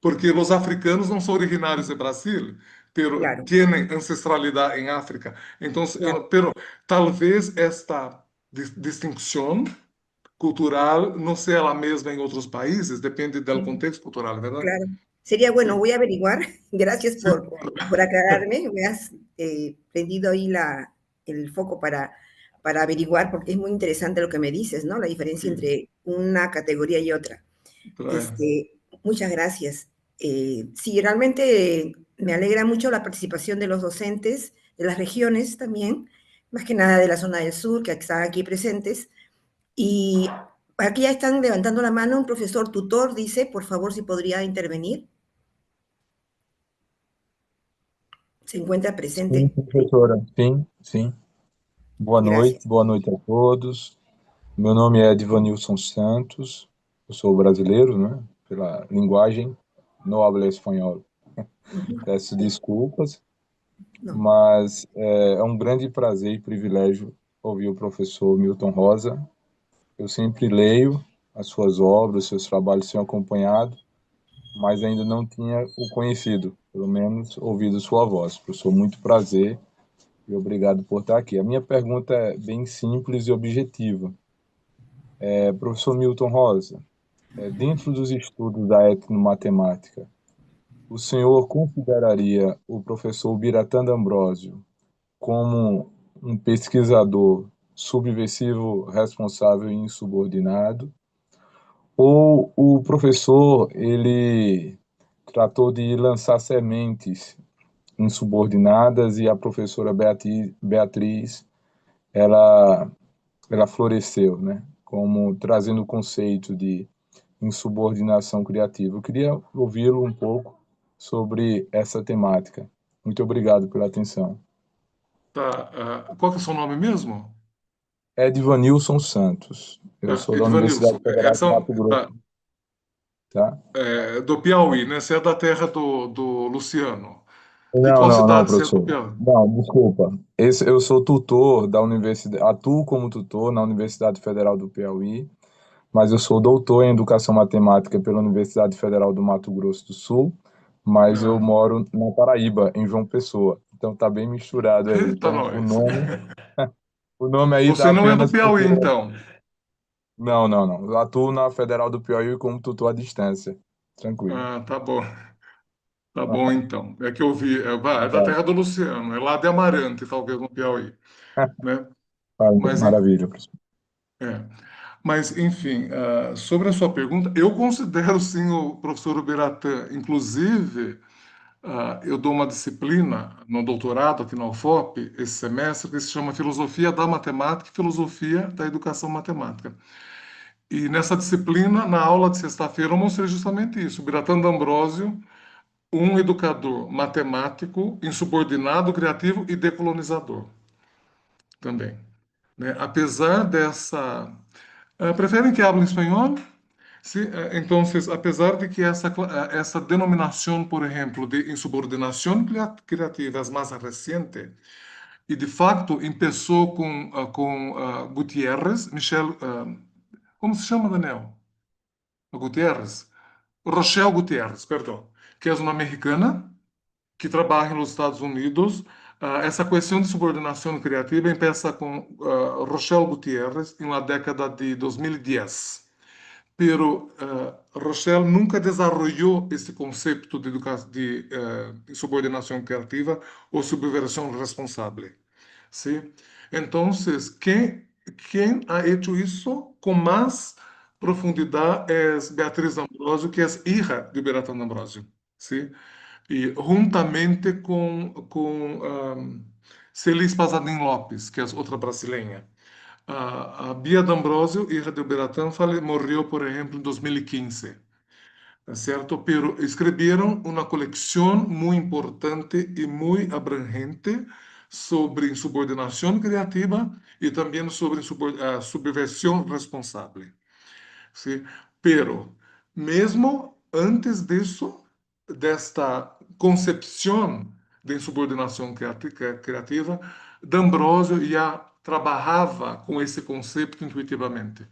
Speaker 2: porque os africanos não são originários do Brasil, pero
Speaker 1: claro,
Speaker 2: têm ancestralidade em África. Então,
Speaker 1: claro.
Speaker 2: pero talvez esta distinção cultural não seja a mesma em outros países, depende do
Speaker 1: Mm,
Speaker 2: contexto cultural, verdade?
Speaker 1: claro. Sería bueno,
Speaker 2: Sim.
Speaker 1: voy a averiguar. Gracias
Speaker 2: Sim.
Speaker 1: por aclararme. Me has prendido ahí el foco para averiguar, porque es muy interesante lo que me dices, ¿no? La diferencia
Speaker 2: Sim.
Speaker 1: entre una categoría y otra.
Speaker 2: É.
Speaker 1: Muchas gracias. Sí, realmente me alegra mucho la participación de los docentes de las regiones también, más que nada de la zona del sur, que están aquí presentes. Y aquí ya están levantando la mano un profesor tutor, dice, por favor, si podría intervenir. Se encuentra
Speaker 8: Sim,
Speaker 1: presente.
Speaker 8: professora. Sim, sim.
Speaker 1: Gracias.
Speaker 8: Boa noite a todos. Meu nome é Edvanilson Santos, eu sou brasileiro, né? Pela linguagem, não hablo espanhol.
Speaker 1: Ujú.
Speaker 8: Peço desculpas,
Speaker 1: No,
Speaker 8: mas é um grande prazer e privilégio ouvir o professor Milton Rosa. Eu sempre leio as suas obras, seus trabalhos tenho acompanhado, mas ainda não tinha o conhecido, pelo menos ouvido sua voz. Professor, muito prazer. E obrigado por estar aqui. A minha pergunta é bem simples e objetiva. Professor Milton Rosa, dentro dos estudos da etnomatemática, o senhor consideraria o professor Biratã D'Ambrosio como um pesquisador subversivo, responsável e insubordinado? Ou o professor, ele tratou de lançar sementes insubordinadas e a professora Beatriz ela floresceu, né? Como trazendo o conceito de insubordinação criativa. Eu queria ouvi-lo um pouco sobre essa temática. Muito obrigado pela atenção.
Speaker 2: Tá. Qual que é o seu nome mesmo?
Speaker 8: Edvanilson Santos. Eu sou da Universidade
Speaker 2: Edvanilson,
Speaker 8: Federal de Mato Grosso. Tá?
Speaker 2: do Piauí, né? Você é da terra do Luciano. De
Speaker 8: Não,
Speaker 2: qual
Speaker 8: não,
Speaker 2: cidade você é do
Speaker 8: professor.
Speaker 2: Piauí?
Speaker 8: Não, desculpa. Eu sou tutor da universidade, atuo como tutor na Universidade Federal do Piauí, mas eu sou doutor em Educação Matemática pela Universidade Federal do Mato Grosso do Sul, mas eu moro na Paraíba, em João Pessoa. Então tá bem misturado aí.
Speaker 2: Eita,
Speaker 8: Então,
Speaker 2: nós.
Speaker 8: o nome aí
Speaker 2: Você
Speaker 8: tá
Speaker 2: não é do
Speaker 8: apenas
Speaker 2: Piauí,
Speaker 8: porque...
Speaker 2: então?
Speaker 8: Não, não, não. Eu atuo na Federal do Piauí como tutor à distância. Tranquilo.
Speaker 2: Ah, tá bom. Tá bom, então. É que eu vi, é da
Speaker 8: Tá.
Speaker 2: terra do Luciano, é lá de Amarante, talvez, no Piauí, né? Mas,
Speaker 8: Maravilha, professor.
Speaker 2: é. Mas, enfim, sobre a sua pergunta, eu considero, sim, o professor Ubiratã. Inclusive, eu dou uma disciplina no doutorado aqui na UFOP, esse semestre, que se chama Filosofia da Matemática e Filosofia da Educação Matemática. E nessa disciplina, na aula de sexta-feira, eu mostrei justamente isso. O Ubiratã D'Ambrosio, um educador matemático, insubordinado, criativo e decolonizador também, né? Apesar dessa... ¿prefieren que hable espanhol? Sí, entonces, a pesar de que essa denominación, por ejemplo, de insubordinación creativa es más reciente, y de facto empezó con Gutiérrez, Michel, ¿cómo se llama, Daniel? Gutiérrez? Rochelle Gutiérrez, perdão, que é uma mexicana que trabalha nos Estados Unidos. Essa questão de subordinação criativa começa com Rochelle Gutiérrez na década de 2010. Pero Rochelle nunca desarrollou esse conceito de subordinação criativa ou subversão responsável. ¿Sí? Entonces, quem ha hecho isso com mais profundidade é Beatriz D'Ambrosio, que é hija de Ubiratã D'Ambrosio. ¿Sí? E juntamente com Celis Pazanin Lopes, que é outra brasileira. A Bia D'Ambrosio, hija de Ubiratã, morreu, por exemplo, em 2015. ¿Cierto? Pero escribieron una colección muy importante y muy abrangente sobre insubordinación creativa y también sobre subversión responsable. ¿Sí? Pero, mesmo antes disso, desta concepção de insubordinação criativa, D'Ambrosio já trabalhava com esse conceito intuitivamente.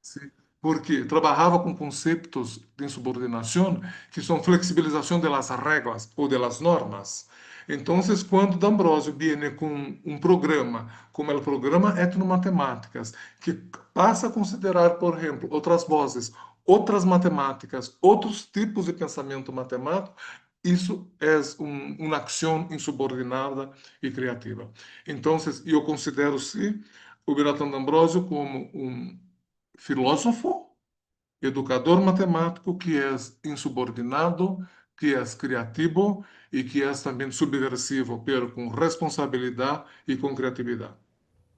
Speaker 2: ¿Sí? Porque trabalhava com conceitos de insubordinação que são flexibilização das regras ou das normas. Então, quando D'Ambrosio viene com um programa, como é o programa Etnomatemáticas, que passa a considerar, por exemplo, outras vozes, outras matemáticas, outros tipos de pensamento matemático, isso é uma ação insubordinada e criativa. Então, eu considero, sim, o Ubiratã D'Ambrosio como filósofo, educador matemático que é insubordinado, que é criativo e que é também subversivo, pero com responsabilidade e com criatividade.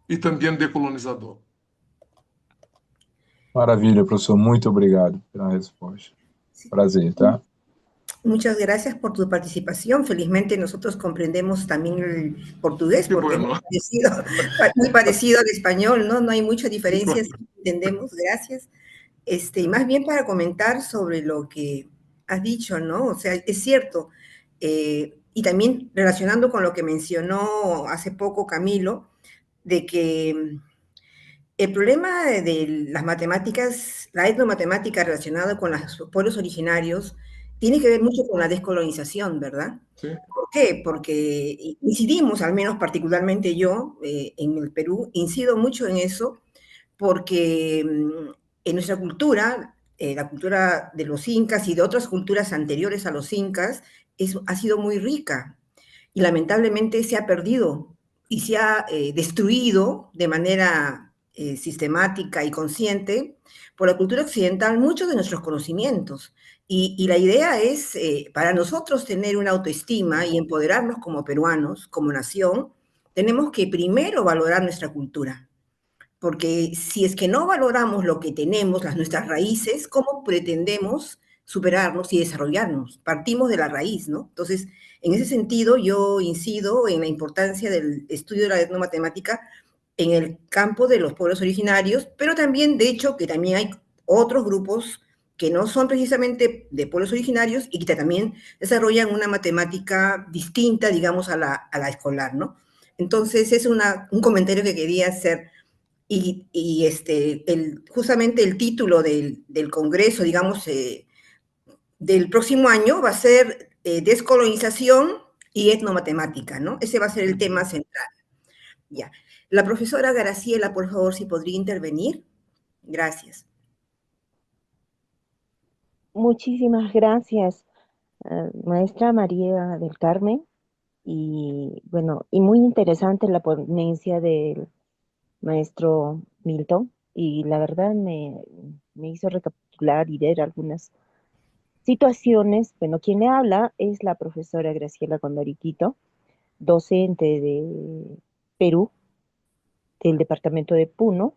Speaker 2: E também decolonizador.
Speaker 8: Maravilha, professor. Muito obrigado pela resposta. Prazer, tá?
Speaker 1: Muchas gracias por tu participación. Felizmente nosotros comprendemos también el portugués, porque
Speaker 2: bueno.
Speaker 1: es muy parecido al español, ¿no? No hay mucha diferencia, entendemos, gracias. Y más bien para comentar sobre lo que has dicho, ¿no? O sea, es cierto, y también relacionando con lo que mencionó hace poco Camilo, de que el problema de las matemáticas, la etnomatemática relacionada con los pueblos originarios, tiene que ver mucho con la descolonización, ¿verdad?
Speaker 2: Sí.
Speaker 1: ¿Por qué? Porque incidimos, al menos particularmente yo, en el Perú, incido mucho en eso, porque en nuestra cultura, la cultura de los incas y de otras culturas anteriores a los incas, ha sido muy rica y lamentablemente se ha perdido y se ha destruido de manera sistemática y consciente por la cultura occidental muchos de nuestros conocimientos. Y la idea es, para nosotros tener una autoestima y empoderarnos como peruanos, como nación, tenemos que primero valorar nuestra cultura. Porque si es que no valoramos lo que tenemos, nuestras raíces, ¿cómo pretendemos superarnos y desarrollarnos? Partimos de la raíz, ¿no? Entonces, en ese sentido, yo incido en la importancia del estudio de la etnomatemática en el campo de los pueblos originarios, pero también, de hecho, que también hay otros grupos que no son precisamente de pueblos originarios y que también desarrollan una matemática distinta, digamos, a la escolar, ¿no? Entonces, es un comentario que quería hacer. Y justamente el título del congreso, digamos, del próximo año va a ser descolonización y etnomatemática, ¿no? Ese va a ser el tema central. Ya. La profesora Graciela, por favor, si podría intervenir. Gracias.
Speaker 9: Muchísimas gracias, maestra María del Carmen. Y bueno, y muy interesante la ponencia del maestro Milton. Y la verdad me hizo recapitular y ver algunas situaciones. Bueno, quien le habla es la profesora Graciela Condoriquito, docente de Perú, del departamento de Puno.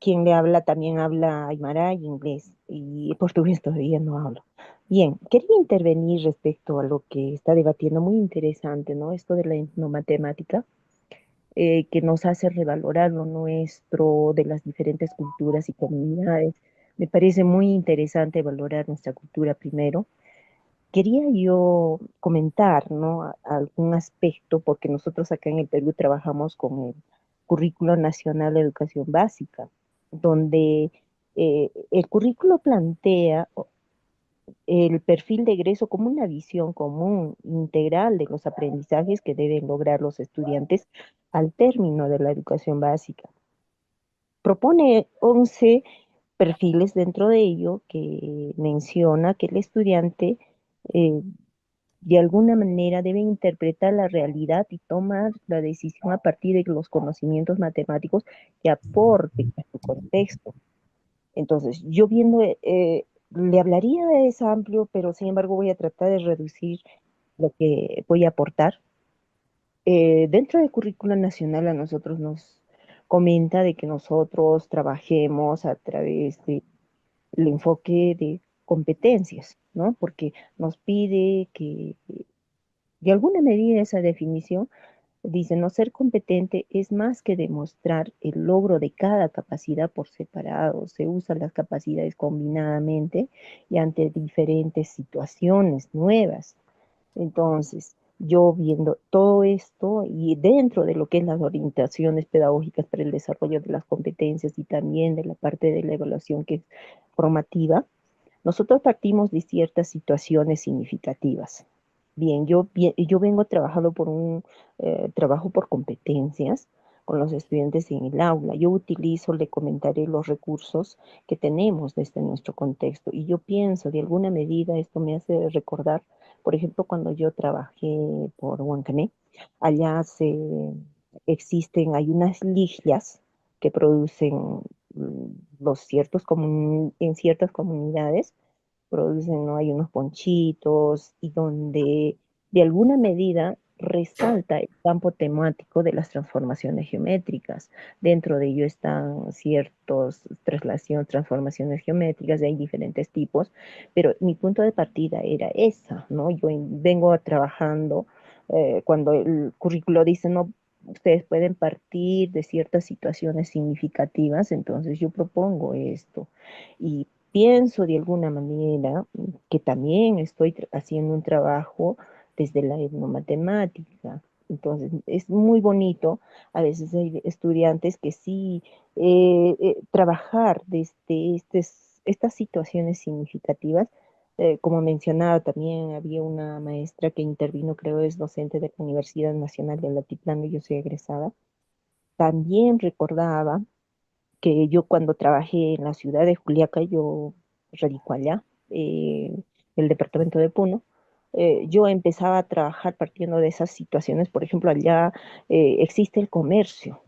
Speaker 9: Quien le habla también habla aymara y inglés, y portugués todavía no hablo. Bien, quería intervenir respecto a lo que está debatiendo, muy interesante, ¿no? Esto de la etnomatemática, que nos hace revalorar lo nuestro de las diferentes culturas y comunidades. Me parece muy interesante valorar nuestra cultura primero. Quería yo comentar, ¿no? Algún aspecto, porque nosotros acá en el Perú trabajamos con el Currículo Nacional de Educación Básica, donde el currículo plantea el perfil de egreso como una visión común, integral de los aprendizajes que deben lograr los estudiantes al término de la educación básica. Propone 11 perfiles dentro de ello que menciona que el estudiante eh, de alguna manera debe interpretar la realidad y tomar la decisión a partir de los conocimientos matemáticos que aporten a su contexto. Entonces, yo viendo, le hablaría de es amplio, pero sin embargo voy a tratar de reducir lo que voy a aportar. Dentro del currículo nacional a nosotros nos comenta de que nosotros trabajemos a través del enfoque de competencias, ¿no? Porque nos pide que, de alguna medida, esa definición dice: no ser competente es más que demostrar el logro de cada capacidad por separado. Se usan las capacidades combinadamente y ante diferentes situaciones nuevas. Entonces, yo viendo todo esto y dentro de lo que es las orientaciones pedagógicas para el desarrollo de las competencias y también de la parte de la evaluación que es formativa, nosotros partimos de ciertas situaciones significativas. Bien, yo vengo trabajando por un trabajo por competencias con los estudiantes en el aula. Yo utilizo, le comentaré los recursos que tenemos desde nuestro contexto. Y yo pienso, de alguna medida, esto me hace recordar, por ejemplo, cuando yo trabajé por Huancané, allá hay unas ligias que producen en ciertas comunidades producen, ¿no? Hay unos ponchitos y donde de alguna medida resalta el campo temático de las transformaciones geométricas. Dentro de ello están ciertos transformaciones geométricas, hay diferentes tipos, pero mi punto de partida era esa, ¿no? Yo vengo trabajando cuando el currículo dice, no, ustedes pueden partir de ciertas situaciones significativas, entonces yo propongo esto. Y pienso de alguna manera que también estoy haciendo un trabajo desde la etnomatemática. Entonces, es muy bonito. A veces hay estudiantes que sí trabajar desde estas situaciones significativas. Como mencionaba, también había una maestra que intervino, creo es docente de la Universidad Nacional de Altiplano, yo soy egresada. También recordaba que yo cuando trabajé en la ciudad de Juliaca, yo radico allá, el departamento de Puno, yo empezaba a trabajar partiendo de esas situaciones. Por ejemplo, allá existe el comercio,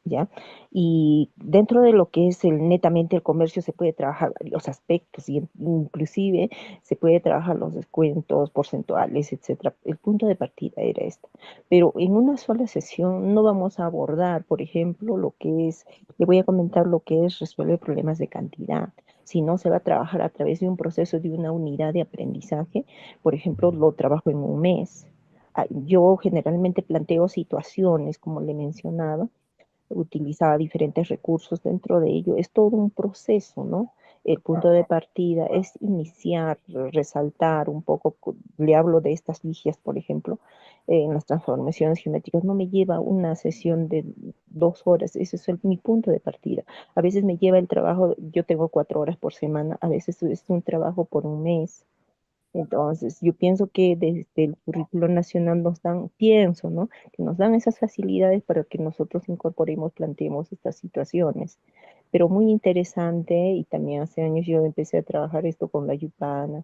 Speaker 9: ¿ya? Y dentro de lo que es netamente el comercio se puede trabajar varios aspectos y inclusive se puede trabajar los descuentos porcentuales, etcétera. El punto de partida era esto. Pero en una sola sesión no vamos a abordar, por ejemplo, le voy a comentar lo que es resolver problemas de cantidad. Si no, se va a trabajar a través de un proceso de una unidad de aprendizaje. Por ejemplo, lo trabajo en un mes. Yo generalmente planteo situaciones, como le mencionaba, utilizaba diferentes recursos dentro de ello. Es todo un proceso, ¿no? El punto de partida es iniciar, resaltar un poco, le hablo de estas ligias, por ejemplo, en las transformaciones geométricas, no me lleva una sesión de 2 horas, ese es mi punto de partida. A veces me lleva el trabajo, yo tengo 4 horas por semana, a veces es un trabajo por un mes. Entonces, yo pienso que desde el currículo nacional nos dan, pienso, ¿no? Que nos dan esas facilidades para que nosotros incorporemos, planteemos estas situaciones. Pero muy interesante, y también hace años yo empecé a trabajar esto con la Yupana.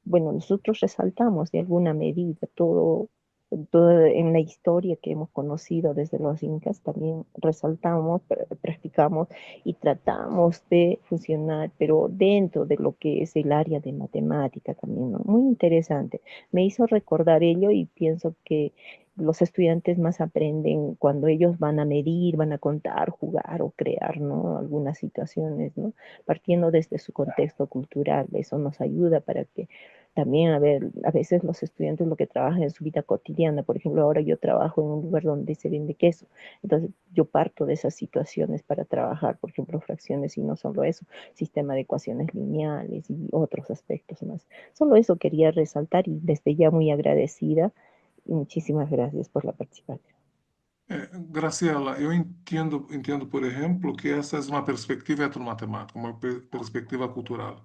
Speaker 9: Bueno, nosotros resaltamos de alguna medida todo en la historia que hemos conocido desde los incas, también resaltamos, practicamos y tratamos de funcionar, pero dentro de lo que es el área de matemática también, ¿no? Muy interesante. Me hizo recordar ello y pienso que los estudiantes más aprenden cuando ellos van a medir, van a contar, jugar o crear, ¿no? Algunas situaciones, ¿no? Partiendo desde su contexto cultural, eso nos ayuda para que también, a veces los estudiantes lo que trabajan en su vida cotidiana, por ejemplo, ahora yo trabajo en un lugar donde se vende queso, entonces yo parto de esas situaciones para trabajar, por ejemplo, fracciones y no solo eso, sistema de ecuaciones lineales y otros aspectos más. Solo eso quería resaltar y desde ya muy agradecida y muchísimas gracias por la participación.
Speaker 2: Graciela, eu entendo, por exemplo, que essa é uma perspectiva etnomatemática, uma perspectiva cultural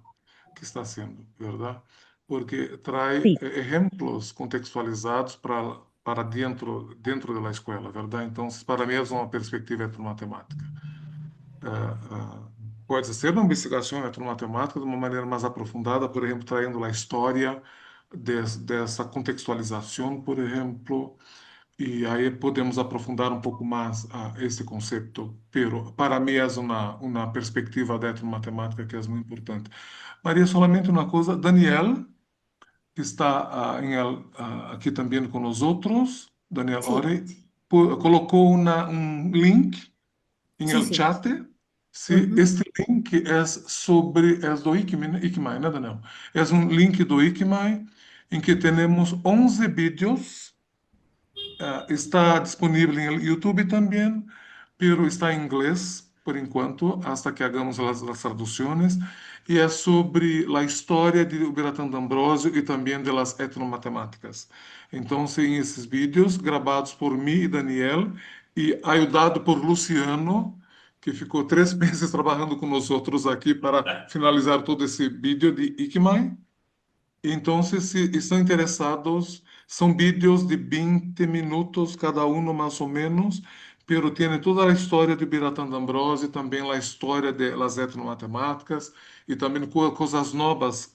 Speaker 2: que está sendo, verdade? Porque traz
Speaker 9: Sí,
Speaker 2: exemplos contextualizados para dentro da escola, verdade? Então, para mim, é uma perspectiva etnomatemática. Pode ser uma investigação etnomatemática de uma maneira mais aprofundada, por exemplo, trazendo a história dessa contextualização, por exemplo, e aí podemos aprofundar um pouco mais esse conceito. Pero para mim é uma perspectiva de etnomatemática que é muito importante. Maria, solamente uma coisa, Daniel, que está aqui também com nós outros, Daniel
Speaker 1: Sí,
Speaker 2: Ore, colocou um link em
Speaker 1: sí,
Speaker 2: el
Speaker 1: sí.
Speaker 2: chat. Se
Speaker 1: Ujú.
Speaker 2: este link é do ICMAI, né, Daniel? É link do ICMAI em que temos 11 vídeos. Está disponível em YouTube também, pero está em inglês por enquanto, hasta que hagamos as traduções, e é sobre a história de Ubiratã D'Ambrosio e também das etnomatemáticas. Então, em esses vídeos gravados por mim e Daniel, e ajudado por Luciano, que ficou 3 meses trabalhando com nós outros aqui para finalizar todo esse vídeo de ICMAI. Então, se estão interessados, são vídeos de 20 minutos cada um, mais ou menos, pero tem toda a história de Ubiratã D'Ambrosio, também a história das etnomatemáticas e também coisas novas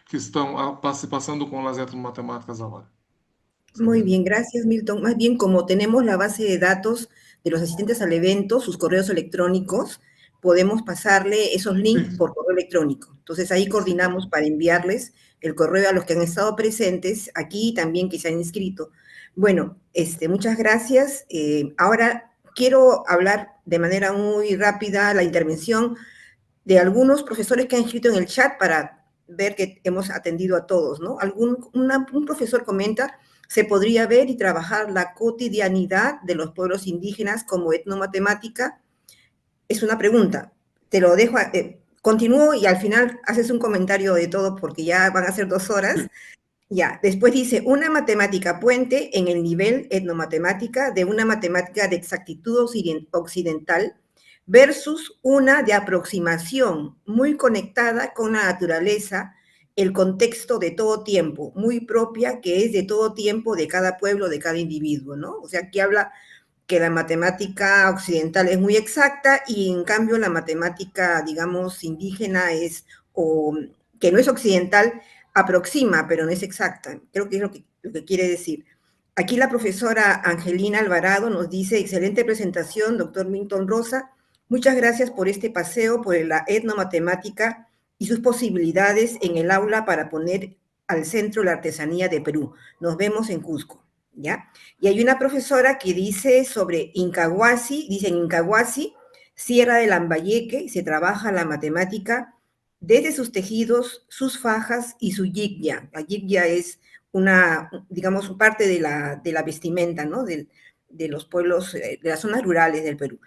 Speaker 2: que estão passando com as etnomatemáticas agora.
Speaker 1: Muy bien, gracias, Milton. Más bien, como tenemos la base de datos de los asistentes al evento, sus correos electrónicos, podemos pasarle esos links
Speaker 2: Sí.
Speaker 1: por correo electrónico. Entonces, ahí coordinamos para enviarles el correo a los que han estado presentes aquí y también que se han inscrito. Bueno, muchas gracias. Ahora quiero hablar de manera muy rápida la intervención de algunos profesores que han escrito en el chat para ver que hemos atendido a todos, ¿no? Un profesor comenta: se podría ver y trabajar la cotidianidad de los pueblos indígenas como etnomatemática. Es una pregunta, te lo dejo, continúo y al final haces un comentario de todo porque ya van a ser 2 horas. Ya, después dice, una matemática puente en el nivel etnomatemática de una matemática de exactitud occidental versus una de aproximación muy conectada con la naturaleza, el contexto de todo tiempo, muy propia, que es de todo tiempo de cada pueblo, de cada individuo, ¿no? O sea, aquí habla que la matemática occidental es muy exacta y en cambio la matemática, digamos, indígena o que no es occidental, aproxima, pero no es exacta. Creo que es lo que quiere decir. Aquí la profesora Angelina Alvarado nos dice: excelente presentación, doctor Milton Rosa. Muchas gracias por este paseo por la etnomatemática y sus posibilidades en el aula para poner al centro la artesanía de Perú. Nos vemos en Cusco, ¿ya? Y hay una profesora que dice sobre Incahuasi, dice: en Incahuasi, Sierra de Lambayeque, se trabaja la matemática desde sus tejidos, sus fajas y su yigya. La yigya es digamos, parte de la vestimenta, ¿no? De de los pueblos, de las zonas rurales del Perú.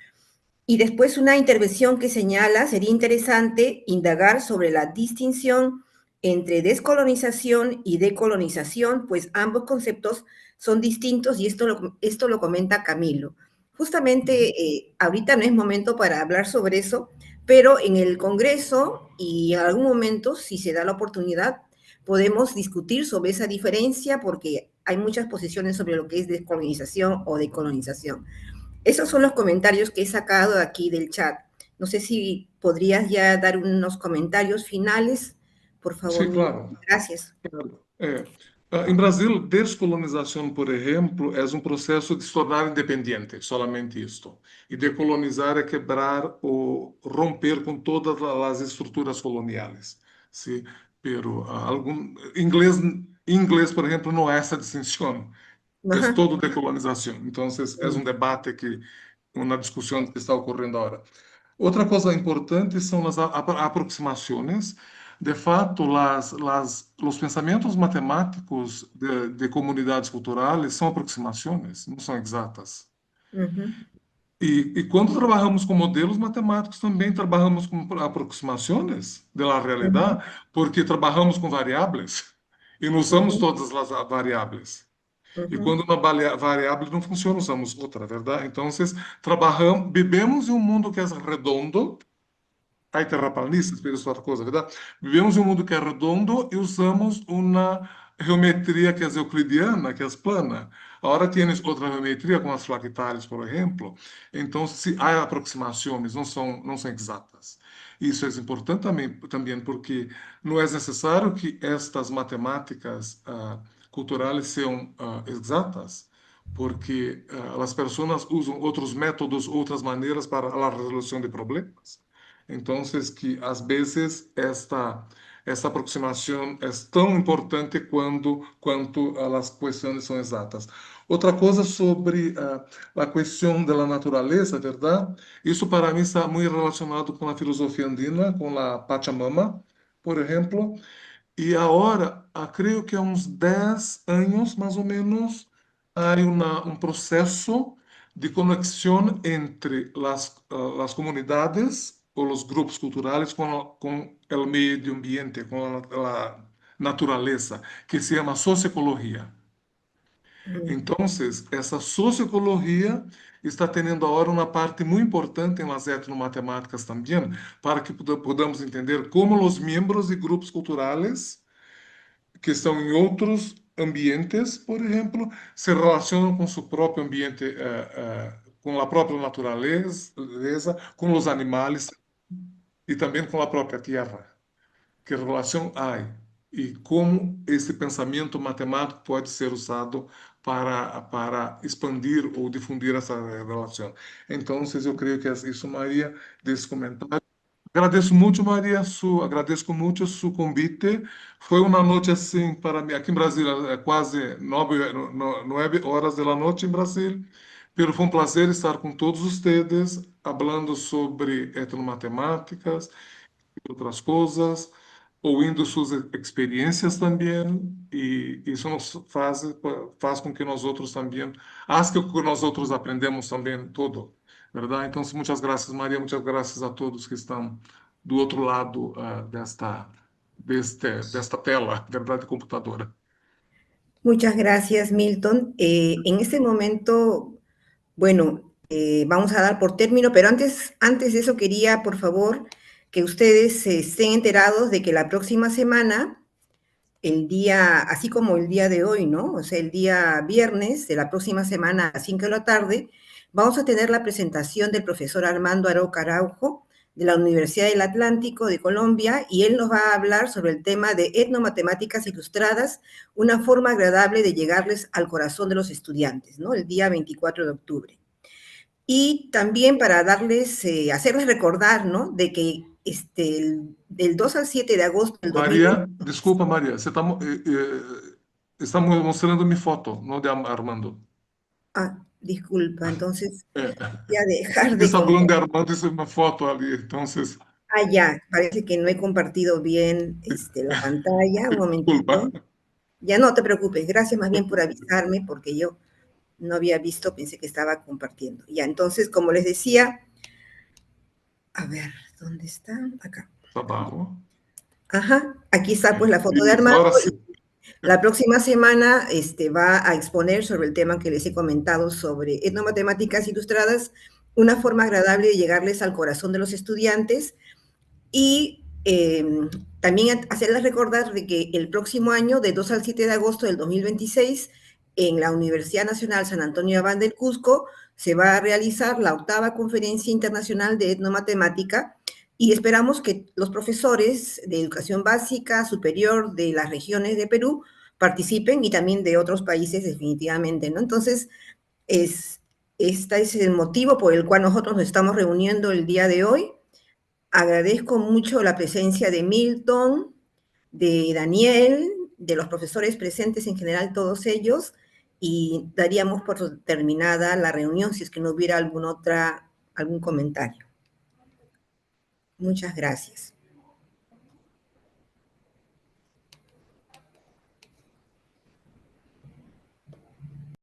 Speaker 1: Y después una intervención que señala, sería interesante indagar sobre la distinción entre descolonización y decolonización, pues ambos conceptos son distintos y esto lo comenta Camilo. Justamente ahorita no es momento para hablar sobre eso, pero en el Congreso y en algún momento, si se da la oportunidad, podemos discutir sobre esa diferencia porque hay muchas posiciones sobre lo que es descolonización o decolonización. Esos son los comentarios que he sacado de aquí del chat. No sé si podrías ya dar unos comentarios finales, por favor.
Speaker 2: Sí, claro.
Speaker 1: Gracias.
Speaker 2: Em Brasil, descolonização, por exemplo, é um processo de se tornar independente, solamente isto. E decolonizar é quebrar ou romper com todas as estruturas coloniais. Sí, pero inglês, por exemplo, não há essa distinção. É todo decolonização. Então, é um debate uma discussão que está ocorrendo agora. Outra coisa importante são as aproximações. De fato, os pensamentos matemáticos de comunidades culturais são aproximações, não são exatas. E quando trabalhamos com modelos matemáticos, também trabalhamos com aproximações da realidade, porque trabalhamos com variáveis e não usamos todas as variáveis. E quando uma variável não funciona, usamos outra, verdade? Então, vivemos em um mundo que é redondo. Há terraplanistas, pero isso é outra coisa, verdade? Vivemos em um mundo que é redondo e usamos uma geometria que é euclidiana, que é plana. Agora tienes outra geometria, como as fractais, por exemplo. Então, se há aproximações, não são exatas. Isso é importante também porque não é necessário que estas matemáticas culturais sejam exatas, porque as pessoas usam outros métodos, outras maneiras para a resolução de problemas. Então, que às vezes esta aproximação é tão importante quanto as questões são exatas. Outra coisa sobre a questão da natureza, verdade? Isso para mim está muito relacionado com a filosofia andina, com a Pachamama, por exemplo. E agora, creio que há uns 10 anos, mais ou menos, há um processo de conexão entre as comunidades ou os grupos culturais com o meio ambiente, com a natureza, que se chama sociologia. Então, essa sociologia está tendo agora uma parte muito importante nas etnomatemáticas também, para que podamos entender como os membros de grupos culturais que estão em outros ambientes, por exemplo, se relacionam com seu próprio ambiente, com a própria natureza, com os animais e também com a própria terra. Que relação há e como esse pensamento matemático pode ser usado para expandir ou difundir essa relação. Então, eu creio que é isso, Maria, desse comentário. Agradeço muito, Maria, agradeço muito o seu convite. Foi uma noite assim para mim, aqui em Brasília, é quase 9 horas da noite em Brasília. Pero foi um prazer estar com todos vocês, falando sobre etnomatemáticas e outras coisas, ouvindo suas experiências também, e isso nos faz com que nós outros também, acho que nós outros aprendemos também tudo, verdade? Então, muitas graças, Maria, muitas graças a todos que estão do outro lado desta tela, verdade, computadora.
Speaker 1: Muchas gracias, Milton. En este momento, bueno, vamos a dar por término, pero antes de eso quería, por favor, que ustedes estén enterados de que la próxima semana, el día, así como el día de hoy, ¿no? O sea, el día viernes de la próxima semana a 5 de la tarde, vamos a tener la presentación del profesor Armando Aroca Araujo de la Universidad del Atlántico de Colombia, y él nos va a hablar sobre el tema de etnomatemáticas ilustradas, una forma agradable de llegarles al corazón de los estudiantes, ¿no? El día 24 de octubre. Y también para darles, hacerles recordar, ¿no? De que del 2 al 7 de agosto del
Speaker 2: Maria, desculpa, Maria, você está mostrando minha foto, não de Armando.
Speaker 1: Ah, disculpa, entonces voy a dejar de...
Speaker 2: Está hablando de Armando, es una foto ali, entonces...
Speaker 1: Ah, ya, parece que no he compartido bien la pantalla, un momentito.
Speaker 2: Disculpa.
Speaker 1: Ya no te preocupes, gracias más bien por avisarme, porque yo No había visto, pensé que estaba compartiendo. Ya, entonces, como les decía, a ver, ¿dónde está? Acá.
Speaker 2: Abajo.
Speaker 1: Ajá, aquí está pues la foto de
Speaker 2: Listo,
Speaker 1: Armando.
Speaker 2: ahora sí.
Speaker 1: La próxima semana va a exponer sobre el tema que les he comentado sobre etnomatemáticas ilustradas, una forma agradable de llegarles al corazón de los estudiantes y también hacerles recordar de que el próximo año, de 2 al 7 de agosto del 2026, en la Universidad Nacional San Antonio Abad del Cusco, se va a realizar la 8ª Conferencia Internacional de Etnomatemática y esperamos que los profesores de educación básica, superior de las regiones de Perú participen y también de otros países definitivamente, ¿no? Entonces, este es el motivo por el cual nosotros nos estamos reuniendo el día de hoy. Agradezco mucho la presencia de Milton, de Daniel, de los profesores presentes en general, todos ellos, y daríamos por terminada la reunión si es que no hubiera algún comentario. Muchas gracias.